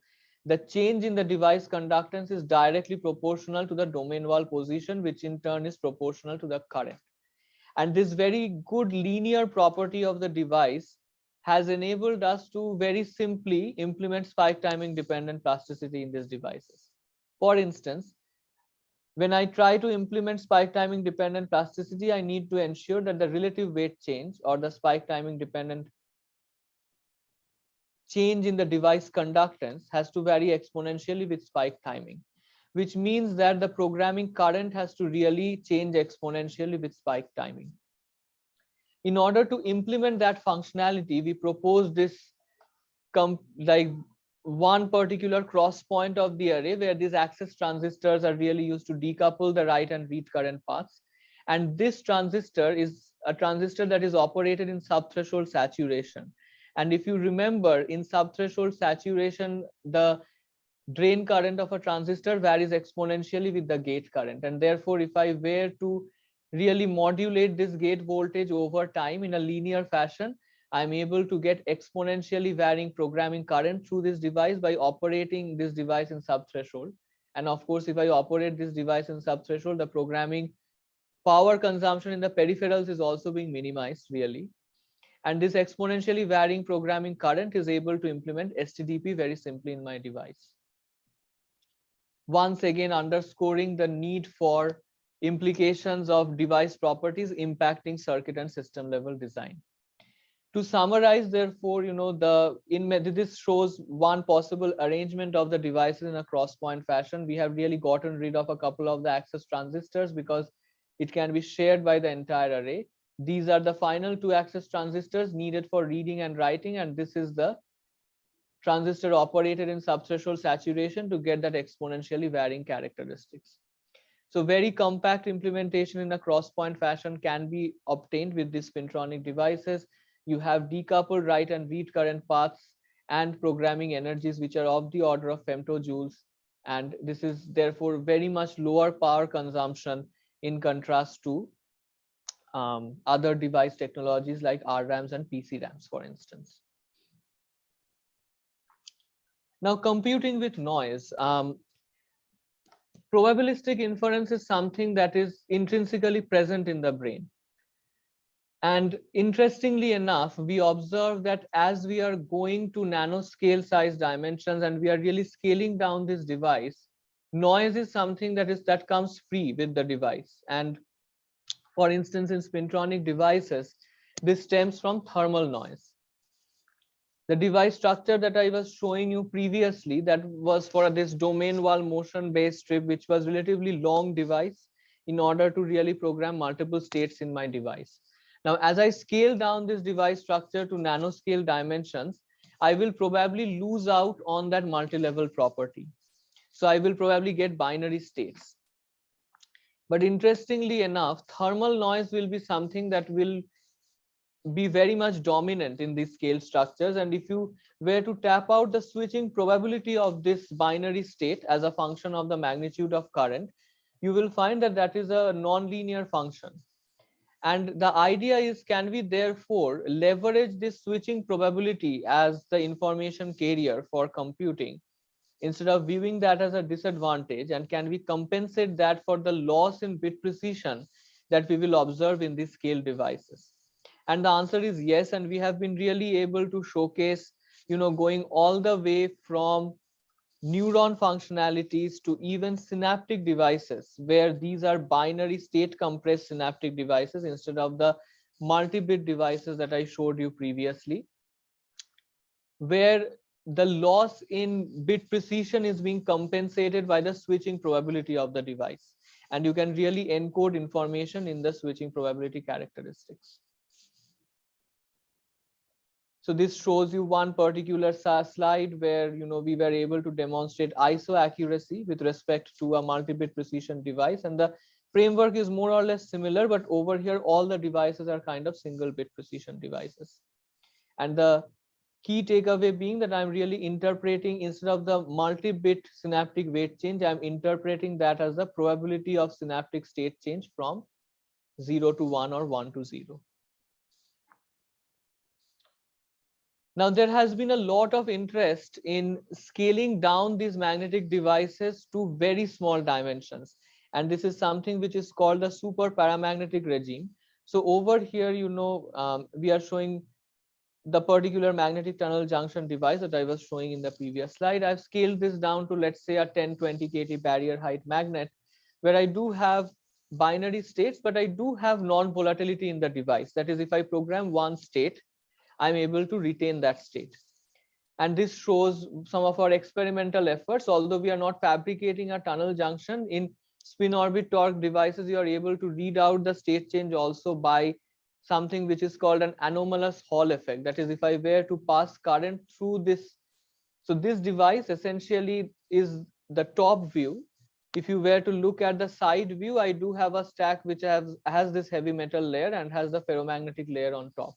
The change in the device conductance is directly proportional to the domain wall position, which in turn is proportional to the current. And this very good linear property of the device has enabled us to very simply implement spike timing dependent plasticity in these devices. For instance, when I try to implement spike timing dependent plasticity, I need to ensure that the relative weight change or the spike timing dependent change in the device conductance has to vary exponentially with spike timing, which means that the programming current has to really change exponentially with spike timing. In order to implement that functionality, we propose this like one particular cross point of the array where these access transistors are really used to decouple the write and read current paths. And this transistor is a transistor that is operated in subthreshold saturation. And if you remember, in subthreshold saturation, the drain current of a transistor varies exponentially with the gate current. And therefore, if I were to really modulate this gate voltage over time in a linear fashion, I'm able to get exponentially varying programming current through this device by operating this device in subthreshold. And of course, if I operate this device in subthreshold, the programming power consumption in the peripherals is also being minimized really. And this exponentially varying programming current is able to implement STDP very simply in my device. Once again, underscoring the need for implications of device properties impacting circuit and system level design. To summarize, therefore, this shows one possible arrangement of the devices in a cross-point fashion. We have really gotten rid of a couple of the access transistors because it can be shared by the entire array. These are the final two access transistors needed for reading and writing, and this is the transistor operated in subthreshold saturation to get that exponentially varying characteristics. So very compact implementation in a cross-point fashion can be obtained with these spintronic devices. You have decoupled write and read current paths and programming energies which are of the order of femtojoules. And this is therefore very much lower power consumption in contrast to other device technologies like RRAMs and PCRAMs, for instance. Now, computing with noise. Probabilistic inference is something that is intrinsically present in the brain. And interestingly enough, we observe that as we are going to nanoscale size dimensions and we are really scaling down this device, noise is something that comes free with the device. And for instance, in spintronic devices, this stems from thermal noise. The device structure that I was showing you previously, that was for this domain wall motion based strip, which was relatively long device in order to really program multiple states in my device. Now, as I scale down this device structure to nanoscale dimensions, I will probably lose out on that multi-level property. So I will probably get binary states. But interestingly enough, thermal noise will be something that will be very much dominant in these scale structures. And if you were to tap out the switching probability of this binary state as a function of the magnitude of current, you will find that that is a non-linear function. And the idea is, can we therefore leverage this switching probability as the information carrier for computing instead of viewing that as a disadvantage, and can we compensate that for the loss in bit precision that we will observe in these scale devices? And the answer is yes. And we have been really able to showcase, going all the way from neuron functionalities to even synaptic devices, where these are binary state compressed synaptic devices instead of the multi-bit devices that I showed you previously, where the loss in bit precision is being compensated by the switching probability of the device. And you can really encode information in the switching probability characteristics. So this shows you one particular slide where we were able to demonstrate ISO accuracy with respect to a multi-bit precision device, and the framework is more or less similar, but over here all the devices are kind of single bit precision devices. And the key takeaway being that I'm really interpreting, instead of the multi-bit synaptic weight change, I'm interpreting that as the probability of synaptic state change from 0 to 1 or 1 to 0. Now, there has been a lot of interest in scaling down these magnetic devices to very small dimensions. And this is something which is called the super paramagnetic regime. So over here, we are showing the particular magnetic tunnel junction device that I was showing in the previous slide. I've scaled this down to, let's say, a 10-20 kT barrier height magnet, where I do have binary states, but I do have non-volatility in the device. That is, if I program one state, I'm able to retain that state. And this shows some of our experimental efforts. Although we are not fabricating a tunnel junction, in spin orbit torque devices, you are able to read out the state change also by something which is called an anomalous Hall effect. That is, if I were to pass current through this, so this device essentially is the top view. If you were to look at the side view, I do have a stack which has this heavy metal layer and has the ferromagnetic layer on top.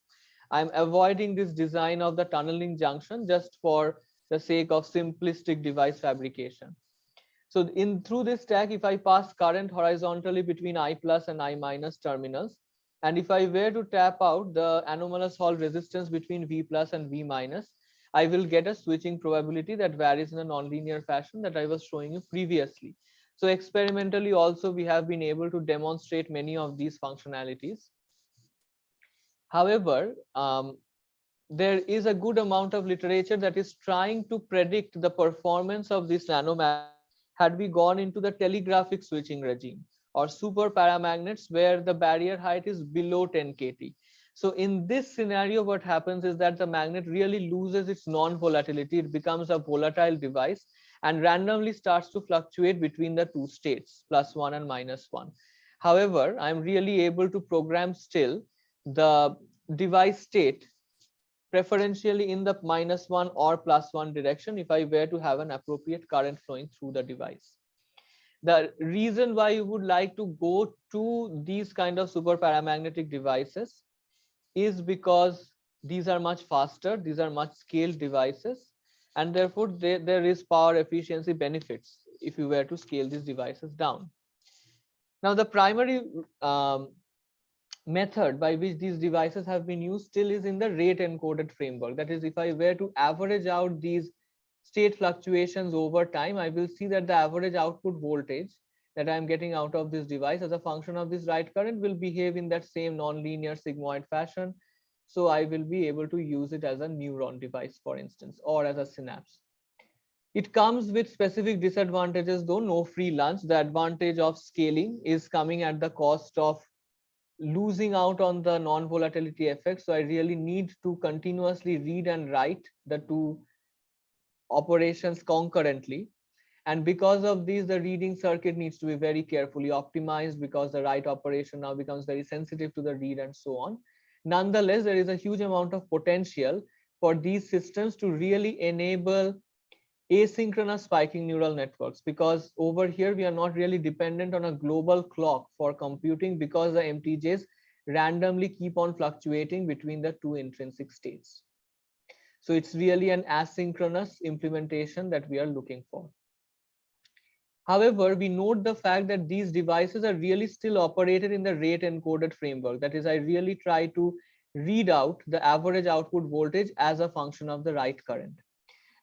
I'm avoiding this design of the tunneling junction just for the sake of simplistic device fabrication. So through this stack, if I pass current horizontally between I plus and I minus terminals, and if I were to tap out the anomalous Hall resistance between V plus and V minus, I will get a switching probability that varies in a nonlinear fashion that I was showing you previously. So experimentally also, we have been able to demonstrate many of these functionalities. However, there is a good amount of literature that is trying to predict the performance of this nanomagnet had we gone into the telegraphic switching regime or super paramagnets where the barrier height is below 10 kT. So in this scenario, what happens is that the magnet really loses its non-volatility. It becomes a volatile device and randomly starts to fluctuate between the two states, +1 and -1. However, I'm really able to program still the device state preferentially in the -1 or +1 direction if I were to have an appropriate current flowing through the device. The reason why you would like to go to these kind of super paramagnetic devices is because these are much faster, these are much scaled devices, and therefore there is power efficiency benefits if you were to scale these devices down. Now, the primary method by which these devices have been used still is in the rate encoded framework. That is, if I were to average out these state fluctuations over time, I will see that the average output voltage that I'm getting out of this device as a function of this write current will behave in that same nonlinear sigmoid fashion. So I will be able to use it as a neuron device, for instance, or as a synapse. It comes with specific disadvantages, though. No free lunch. The advantage of scaling is coming at the cost of losing out on the non-volatility effect. So I really need to continuously read and write the two operations concurrently. And because of these, the reading circuit needs to be very carefully optimized because the write operation now becomes very sensitive to the read and so on. Nonetheless, there is a huge amount of potential for these systems to really enable asynchronous spiking neural networks, because over here we are not really dependent on a global clock for computing because the MTJs randomly keep on fluctuating between the two intrinsic states. So it's really an asynchronous implementation that we are looking for. However, we note the fact that these devices are really still operated in the rate encoded framework. That is, I really try to read out the average output voltage as a function of the write current.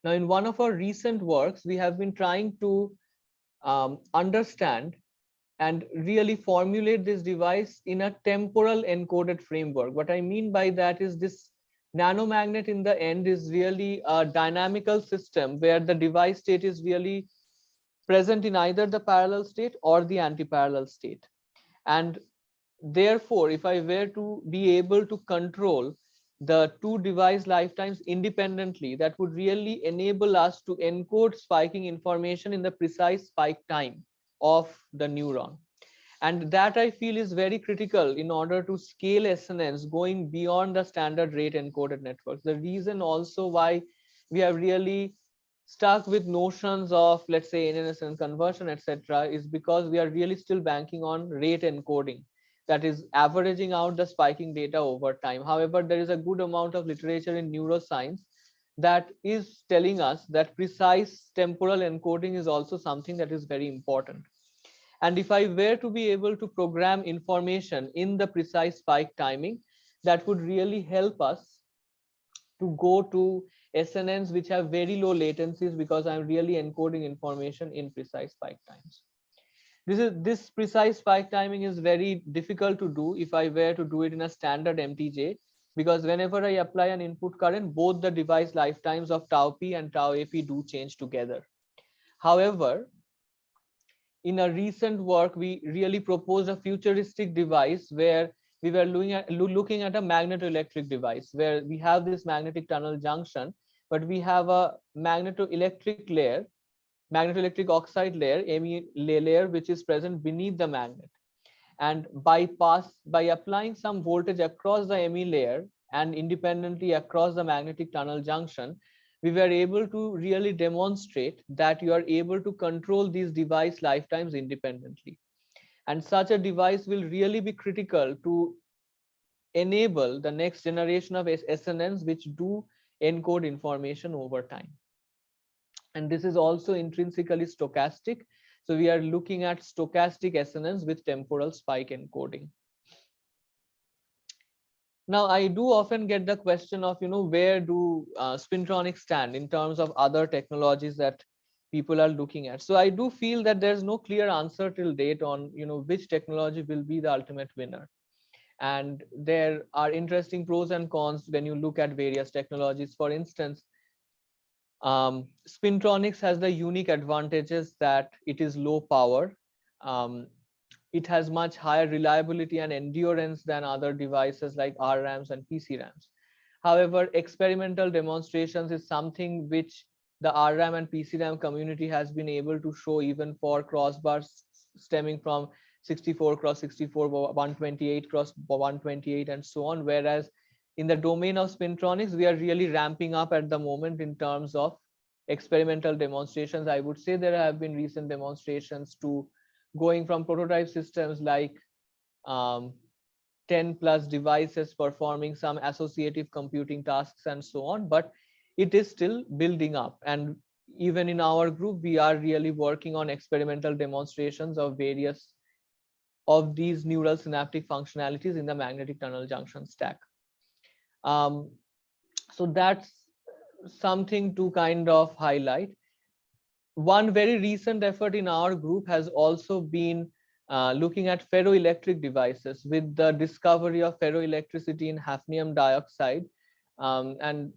Now, in one of our recent works, we have been trying to understand and really formulate this device in a temporal encoded framework. What I mean by that is this nanomagnet in the end is really a dynamical system where the device state is really present in either the parallel state or the anti-parallel state. And therefore, if I were to be able to control the two device lifetimes independently, that would really enable us to encode spiking information in the precise spike time of the neuron. And that I feel is very critical in order to scale SNNs going beyond the standard rate encoded networks. The reason also why we have really stuck with notions of, let's say, NNSN conversion, etc., is because we are really still banking on rate encoding, that is averaging out the spiking data over time. However, there is a good amount of literature in neuroscience that is telling us that precise temporal encoding is also something that is very important. And if I were to be able to program information in the precise spike timing, that would really help us to go to SNNs which have very low latencies, because I'm really encoding information in precise spike times. This precise spike timing is very difficult to do if I were to do it in a standard MTJ, because whenever I apply an input current, both the device lifetimes of tau p and tau ap do change together. However, in a recent work, we really proposed a futuristic device where we were looking at a magnetoelectric device where we have this magnetic tunnel junction, but we have a magnetoelectric layer, magnetoelectric oxide layer, ME layer, which is present beneath the magnet. And by applying some voltage across the ME layer and independently across the magnetic tunnel junction, we were able to really demonstrate that you are able to control these device lifetimes independently. And such a device will really be critical to enable the next generation of SNNs which do encode information over time. And this is also intrinsically stochastic. So we are looking at stochastic SNNs with temporal spike encoding. Now, I do often get the question of, where do spintronics stand in terms of other technologies that people are looking at. So I do feel that there's no clear answer till date on, which technology will be the ultimate winner. And there are interesting pros and cons when you look at various technologies. For instance, spintronics has the unique advantages that it is low power. It has much higher reliability and endurance than other devices like RRAMs and PCRAMs. However, experimental demonstrations is something which the RRAM and PCRAM community has been able to show even for crossbars stemming from 64 cross 64, 128 cross 128, and so on. Whereas in the domain of spintronics, we are really ramping up at the moment in terms of experimental demonstrations. I would say there have been recent demonstrations to going from prototype systems like 10 plus devices performing some associative computing tasks and so on, but it is still building up. And even in our group, we are really working on experimental demonstrations of various of these neural synaptic functionalities in the magnetic tunnel junction stack. So that's something to kind of highlight. One very recent effort in our group has also been looking at ferroelectric devices with the discovery of ferroelectricity in hafnium dioxide. And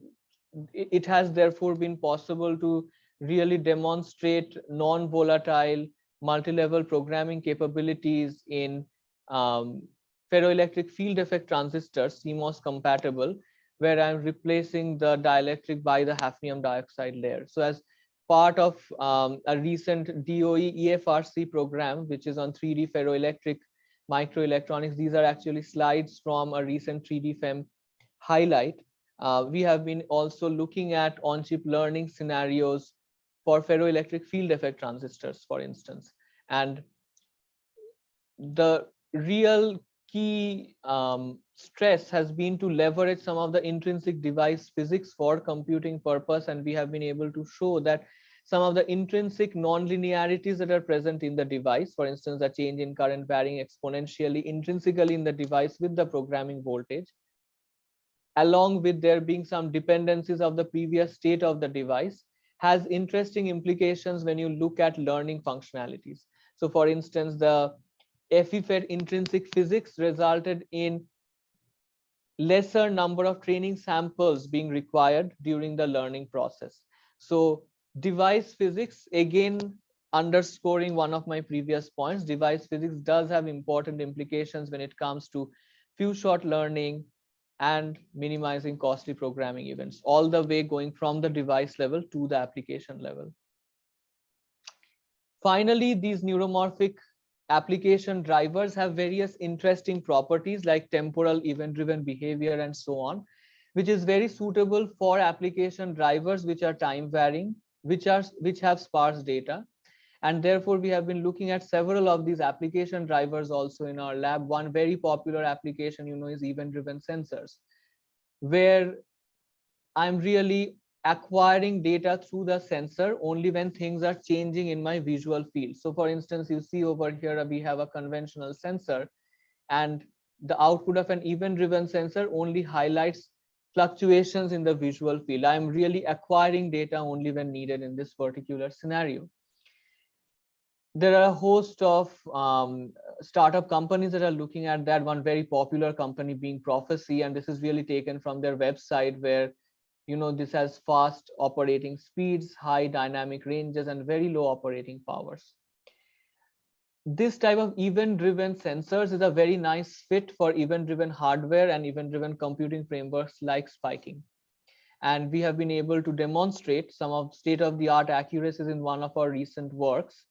it has therefore been possible to really demonstrate non-volatile multi-level programming capabilities in ferroelectric field effect transistors, CMOS compatible, where I'm replacing the dielectric by the hafnium dioxide layer. So as part of a recent DOE EFRC program, which is on 3D ferroelectric microelectronics, these are actually slides from a recent 3D FEM highlight. We have been also looking at on-chip learning scenarios for ferroelectric field effect transistors, for instance. And the real key stress has been to leverage some of the intrinsic device physics for computing purpose. And we have been able to show that some of the intrinsic non-linearities that are present in the device, for instance, a change in current varying exponentially intrinsically in the device with the programming voltage, along with there being some dependencies of the previous state of the device, has interesting implications when you look at learning functionalities. So for instance, the FEFET intrinsic physics resulted in lesser number of training samples being required during the learning process. So device physics, again, underscoring one of my previous points, device physics does have important implications when it comes to few shot learning and minimizing costly programming events, all the way going from the device level to the application level. Finally, these neuromorphic application drivers have various interesting properties like temporal event-driven behavior and so on, which is very suitable for application drivers which are time varying, which have sparse data. And therefore, we have been looking at several of these application drivers also in our lab. One very popular application, is event-driven sensors, where I'm really acquiring data through the sensor only when things are changing in my visual field. So for instance, you see over here, we have a conventional sensor, and the output of an event-driven sensor only highlights fluctuations in the visual field. I'm really acquiring data only when needed in this particular scenario. There are a host of startup companies that are looking at that. One very popular company being Prophecy, and this is really taken from their website, where this has fast operating speeds, high dynamic ranges, and very low operating powers. This type of event-driven sensors is a very nice fit for event-driven hardware and event-driven computing frameworks like spiking. And we have been able to demonstrate some of state-of-the-art accuracies in one of our recent works,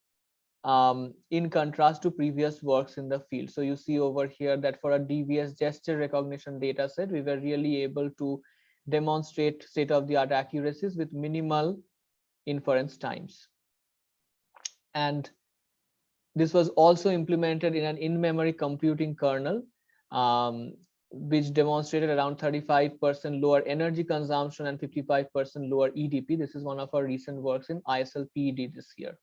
in contrast to previous works in the field. So you see over here that for a DVS gesture recognition data set, we were really able to demonstrate state-of-the-art accuracies with minimal inference times. And this was also implemented in an in-memory computing kernel, which demonstrated around 35% lower energy consumption and 55% lower EDP. This is one of our recent works in ISL PED this year.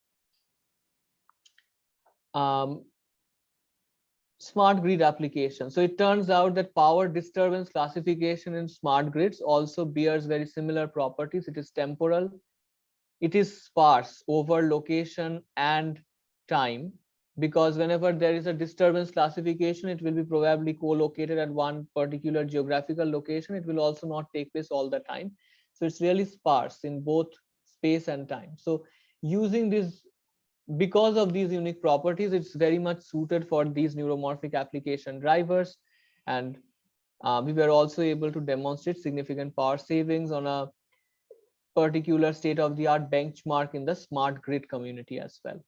Smart grid application. So it turns out that power disturbance classification in smart grids also bears very similar properties. It is temporal, it is sparse over location and time, because whenever there is a disturbance classification, it will be probably co-located at one particular geographical location. It will also not take place all the time. So it's really sparse in both space and time. So using this, because of these unique properties, it's very much suited for these neuromorphic application drivers. And we were also able to demonstrate significant power savings on a particular state-of-the-art benchmark in the smart grid community as well.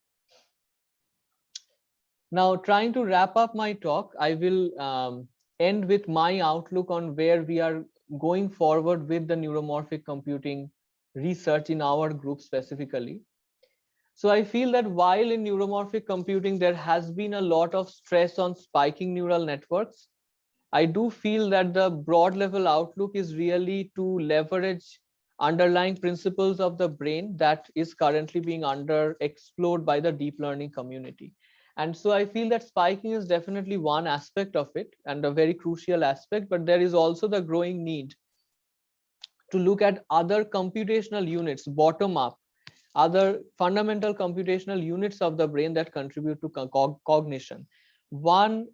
Now, trying to wrap up my talk, I will end with my outlook on where we are going forward with the neuromorphic computing research in our group specifically. So I feel that while in neuromorphic computing, there has been a lot of stress on spiking neural networks, I do feel that the broad level outlook is really to leverage underlying principles of the brain that is currently being under explored by the deep learning community. And so I feel that spiking is definitely one aspect of it and a very crucial aspect, but there is also the growing need to look at other computational units bottom up, other fundamental computational units of the brain that contribute to cognition. One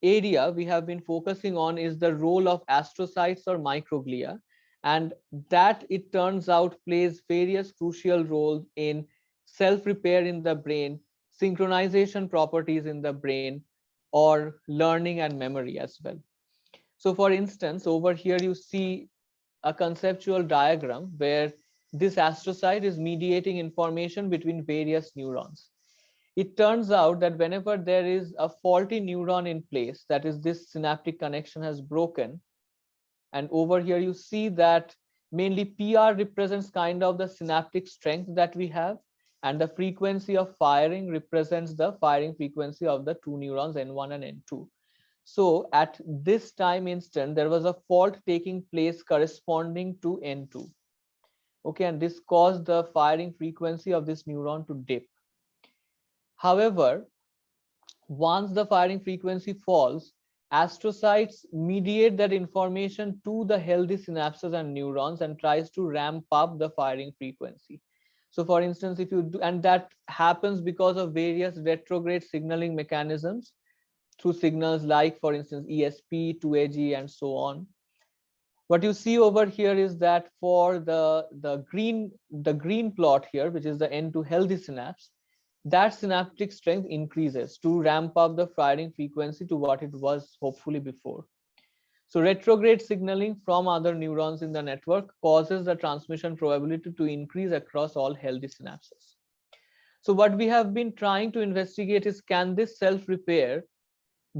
area we have been focusing on is the role of astrocytes or microglia, and that, it turns out, plays various crucial roles in self repair in the brain, synchronization properties in the brain, or learning and memory as well. So for instance, over here you see a conceptual diagram where this astrocyte is mediating information between various neurons. It turns out that whenever there is a faulty neuron in place, that is, this synaptic connection has broken, and over here you see that mainly PR represents kind of the synaptic strength that we have, and the frequency of firing represents the firing frequency of the two neurons N1 and N2. So at this time instant, there was a fault taking place corresponding to N2. Okay, and this caused the firing frequency of this neuron to dip. However, once the firing frequency falls, astrocytes mediate that information to the healthy synapses and neurons and tries to ramp up the firing frequency. So for instance, if you do, and that happens because of various retrograde signaling mechanisms through signals like, for instance, ESP, 2AG, and so on. What you see over here is that for the green plot here, which is the N2 healthy synapse, that synaptic strength increases to ramp up the firing frequency to what it was hopefully before. So retrograde signaling from other neurons in the network causes the transmission probability to increase across all healthy synapses. So what we have been trying to investigate is, can this self-repair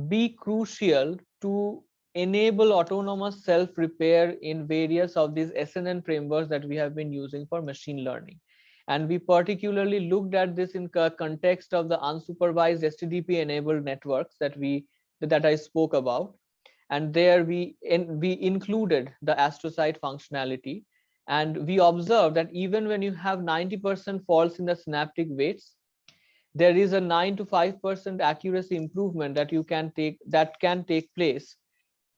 be crucial to enable autonomous self-repair in various of these SNN frameworks that we have been using for machine learning. And we particularly looked at this in context of the unsupervised STDP enabled networks that I spoke about. And there we included the astrocyte functionality. And we observed that even when you have 90% faults in the synaptic weights, there is a 9 to 5% accuracy improvement that can take place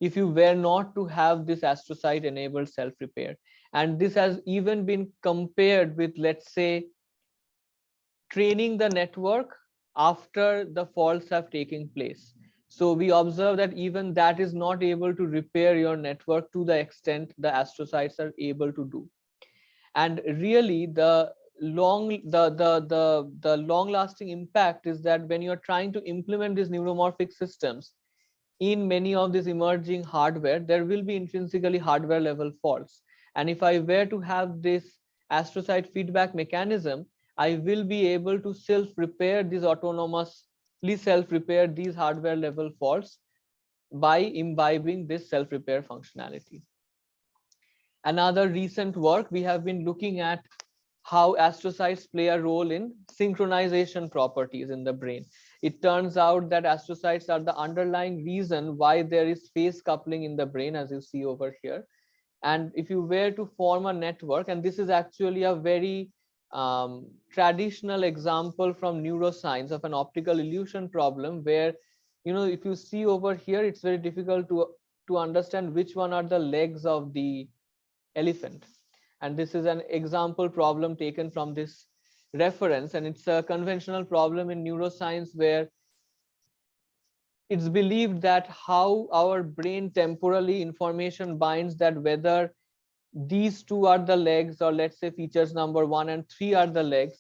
if you were not to have this astrocyte enabled self repair. And this has even been compared with, let's say, training the network after the faults have taken place. So we observe that even that is not able to repair your network to the extent the astrocytes are able to do. And really the long lasting impact is that when you're trying to implement these neuromorphic systems in many of these emerging hardware, there will be intrinsically hardware level faults. And if I were to have this astrocyte feedback mechanism, I will be able to self-repair these autonomously self-repair these hardware level faults by imbibing this self-repair functionality. Another recent work, we have been looking at how astrocytes play a role in synchronization properties in the brain. It turns out that astrocytes are the underlying reason why there is phase coupling in the brain, as you see over here. And if you were to form a network, and this is actually a very traditional example from neuroscience of an optical illusion problem, where, if you see over here, it's very difficult to understand which one are the legs of the elephant. And this is an example problem taken from this reference, and it's a conventional problem in neuroscience where it's believed that how our brain temporally information binds, that whether these two are the legs, or let's say features number 1 and 3 are the legs,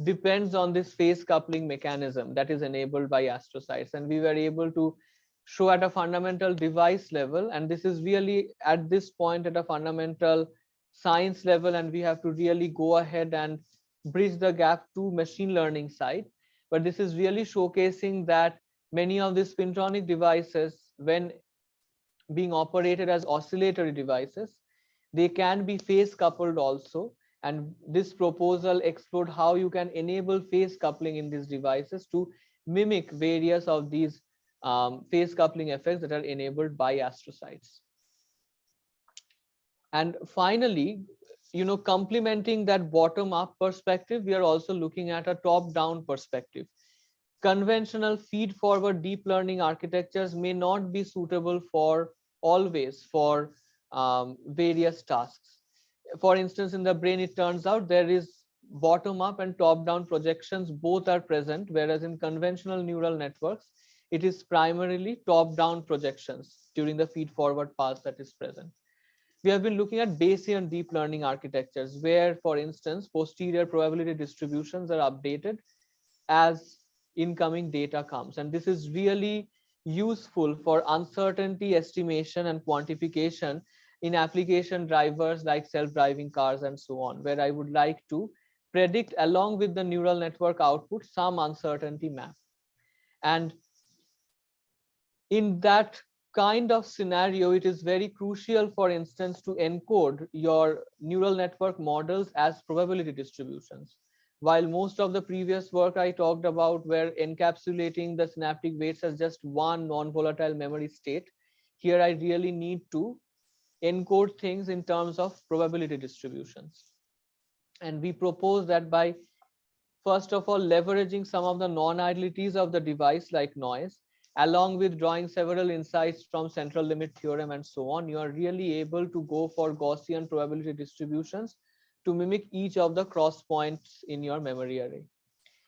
depends on this phase coupling mechanism that is enabled by astrocytes. And we were able to show at a fundamental device level, and this is really at this point at a fundamental science level, and we have to really go ahead and bridge the gap to machine learning side. But this is really showcasing that many of these spintronic devices, when being operated as oscillatory devices, they can be phase coupled also, And this proposal explored how you can enable phase coupling in these devices to mimic various of these phase coupling effects that are enabled by astrocytes. And finally, complementing that bottom up perspective, we are also looking at a top down perspective. Conventional feed forward deep learning architectures may not be suitable for always for various tasks. For instance, in the brain, it turns out there is bottom up and top down projections, both are present, whereas in conventional neural networks, it is primarily top down projections during the feed forward pass that is present. We have been looking at Bayesian deep learning architectures where, for instance, posterior probability distributions are updated as incoming data comes. And this is really useful for uncertainty estimation and quantification in application drivers like self-driving cars and so on, where I would like to predict along with the neural network output some uncertainty map. And in that kind of scenario, it is very crucial, for instance, to encode your neural network models as probability distributions. While most of the previous work I talked about were encapsulating the synaptic weights as just one non-volatile memory state, here I really need to encode things in terms of probability distributions. And we propose that by, first of all, leveraging some of the non-idealities of the device like noise, along with drawing several insights from central limit theorem and so on, you are really able to go for Gaussian probability distributions to mimic each of the cross points in your memory array.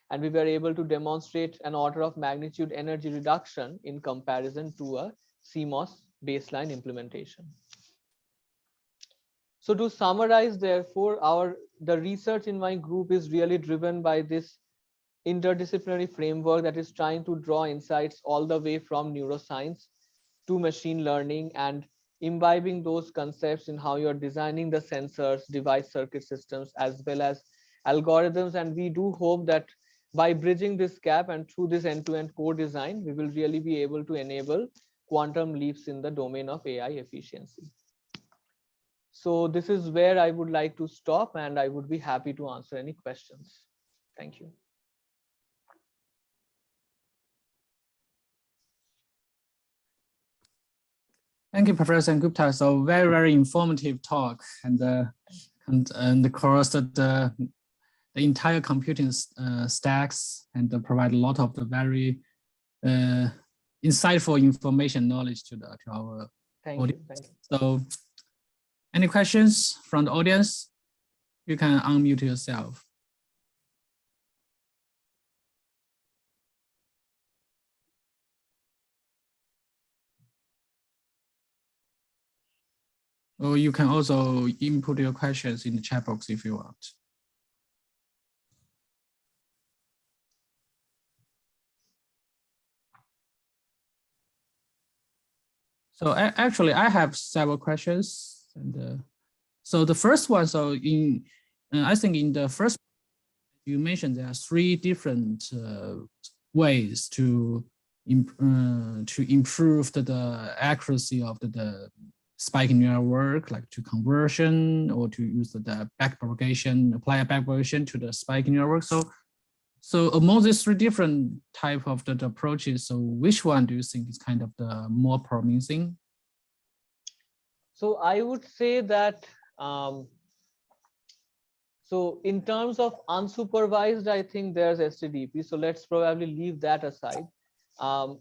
And we were able to demonstrate an order of magnitude energy reduction in comparison to a CMOS baseline implementation. So to summarize, therefore, the research in my group is really driven by this interdisciplinary framework that is trying to draw insights all the way from neuroscience to machine learning and imbibing those concepts in how you're designing the sensors, device circuit systems, as well as algorithms. And we do hope that by bridging this gap and through this end-to-end core design, we will really be able to enable quantum leaps in the domain of AI efficiency. So this is where I would like to stop, and I would be happy to answer any questions. Thank you. Thank you, Professor Gupta. So very, very informative talk, and across the entire computing stacks, and provide a lot of the very insightful information knowledge to our audience. Thank you. So, any questions from the audience? You can unmute yourself. Or you can also input your questions in the chat box if you want. So actually, I have several questions, and so the first one. So I think in the first, you mentioned there are three different ways to improve the accuracy of the spiking neural work, like to conversion or to use the backpropagation, apply a backpropagation to the spiking neural work. So among these three different type of the approaches, so which one do you think is kind of the more promising? So I would say that, so in terms of unsupervised, I think there's STDP. So let's probably leave that aside.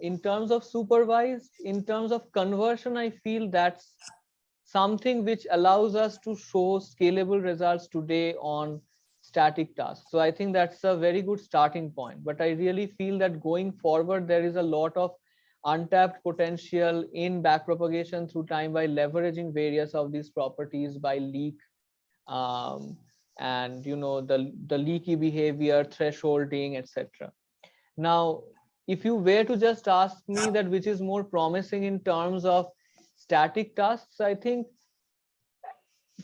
In terms of supervised, in terms of conversion, I feel that's something which allows us to show scalable results today on static tasks. So I think that's a very good starting point. But I really feel that going forward, there is a lot of untapped potential in backpropagation through time by leveraging various of these properties by leak and the leaky behavior, thresholding, etc. Now, if you were to just ask me that which is more promising in terms of static tasks, I think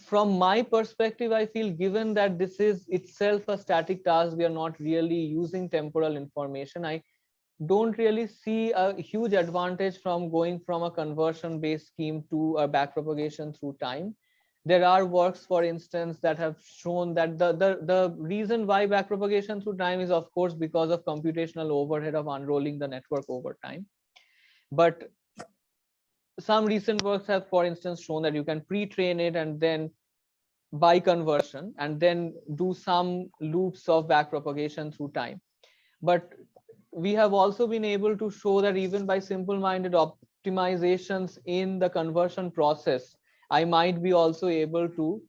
from my perspective, I feel given that this is itself a static task, we are not really using temporal information. I don't really see a huge advantage from going from a conversion based scheme to a backpropagation through time, There are works, for instance, that have shown that the reason why backpropagation through time is, of course, because of computational overhead of unrolling the network over time. But some recent works have, for instance, shown that you can pre-train it and then by conversion and then do some loops of backpropagation through time. But we have also been able to show that even by simple-minded optimizations in the conversion process, I might be also able to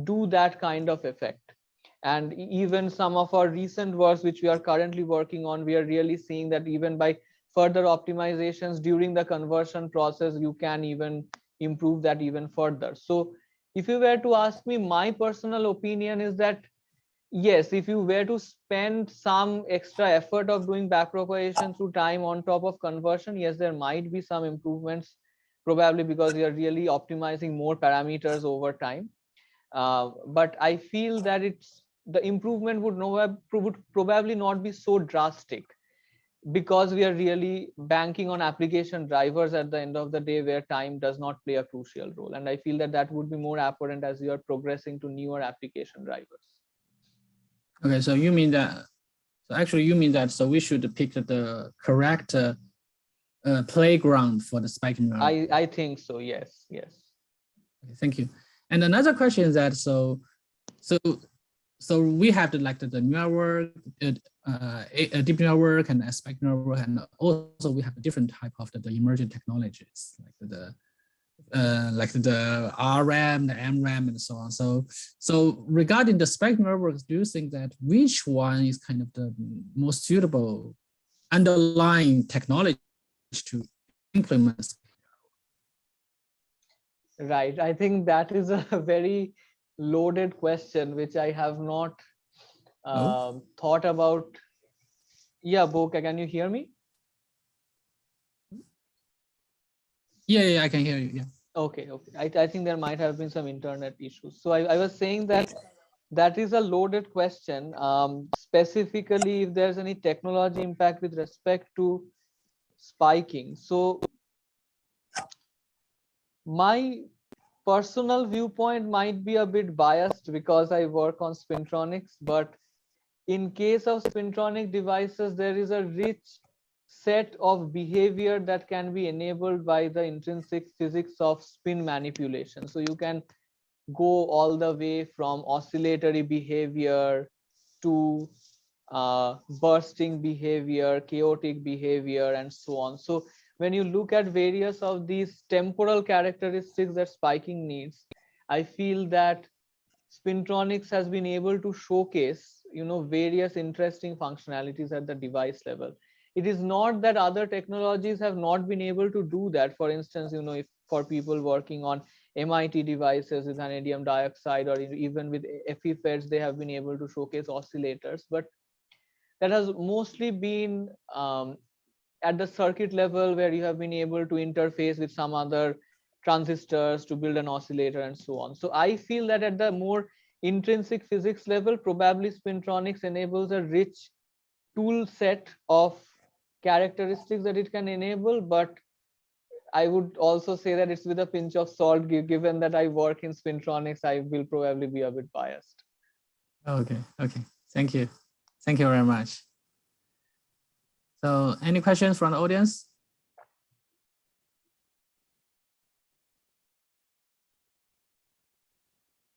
do that kind of effect. And even some of our recent works, which we are currently working on, we are really seeing that even by further optimizations during the conversion process, you can even improve that even further. So if you were to ask me, my personal opinion is that yes, if you were to spend some extra effort of doing backpropagation through time on top of conversion, yes, there might be some improvements, probably because you are really optimizing more parameters over time. But I feel that the improvement would probably not be so drastic, because we are really banking on application drivers at the end of the day, where time does not play a crucial role. And I feel that that would be more apparent as you are progressing to newer application drivers. Okay, so you mean that, so actually you mean that, so we should pick the correct playground for the spiking neural. I think so, yes. Okay, thank you. And another question is that, so we have the neural work, a deep neural work and a spiking neural work, and also we have a different type of the emerging technologies like the RRAM, the MRAM, and so on. So regarding the spiking neural works, do you think that which one is kind of the most suitable underlying technology to implement? Right. I think that is a very loaded question, which I have not thought about. Yeah, Boka, can you hear me? Yeah, I can hear you. Yeah. Okay. I think there might have been some internet issues. So I was saying that is a loaded question. Specifically, if there's any technology impact with respect to spiking. So my personal viewpoint might be a bit biased because I work on spintronics, but in case of spintronic devices, there is a rich set of behavior that can be enabled by the intrinsic physics of spin manipulation. So you can go all the way from oscillatory behavior to bursting behavior, chaotic behavior, and so on. So when you look at various of these temporal characteristics that spiking needs, I feel that spintronics has been able to showcase, various interesting functionalities at the device level. It is not that other technologies have not been able to do that. For instance, if for people working on MIT devices with vanadium dioxide, or even with FEFETs, they have been able to showcase oscillators, but that has mostly been at the circuit level, where you have been able to interface with some other transistors to build an oscillator and so on. So I feel that at the more intrinsic physics level, probably spintronics enables a rich tool set of characteristics that it can enable. But I would also say that it's with a pinch of salt, given that I work in spintronics, I will probably be a bit biased. Okay, thank you very much. So any questions from the audience?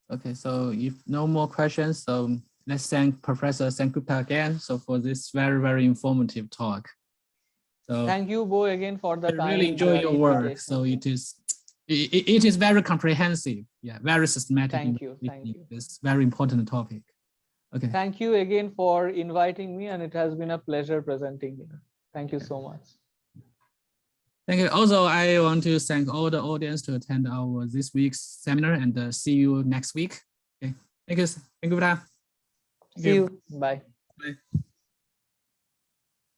Okay, so if no more questions, so let's thank Professor Sengupta again. So for this very, very informative talk. So thank you, Bo, again for the time. I really enjoy your work. So it is very comprehensive. Yeah, very systematic. Thank you. It's very important topic. Okay. Thank you again for inviting me, and it has been a pleasure presenting here. Thank you so much. Thank you. Also, I want to thank all the audience to attend our this week's seminar, and see you next week. Okay. Thank you. See you. Bye. Bye.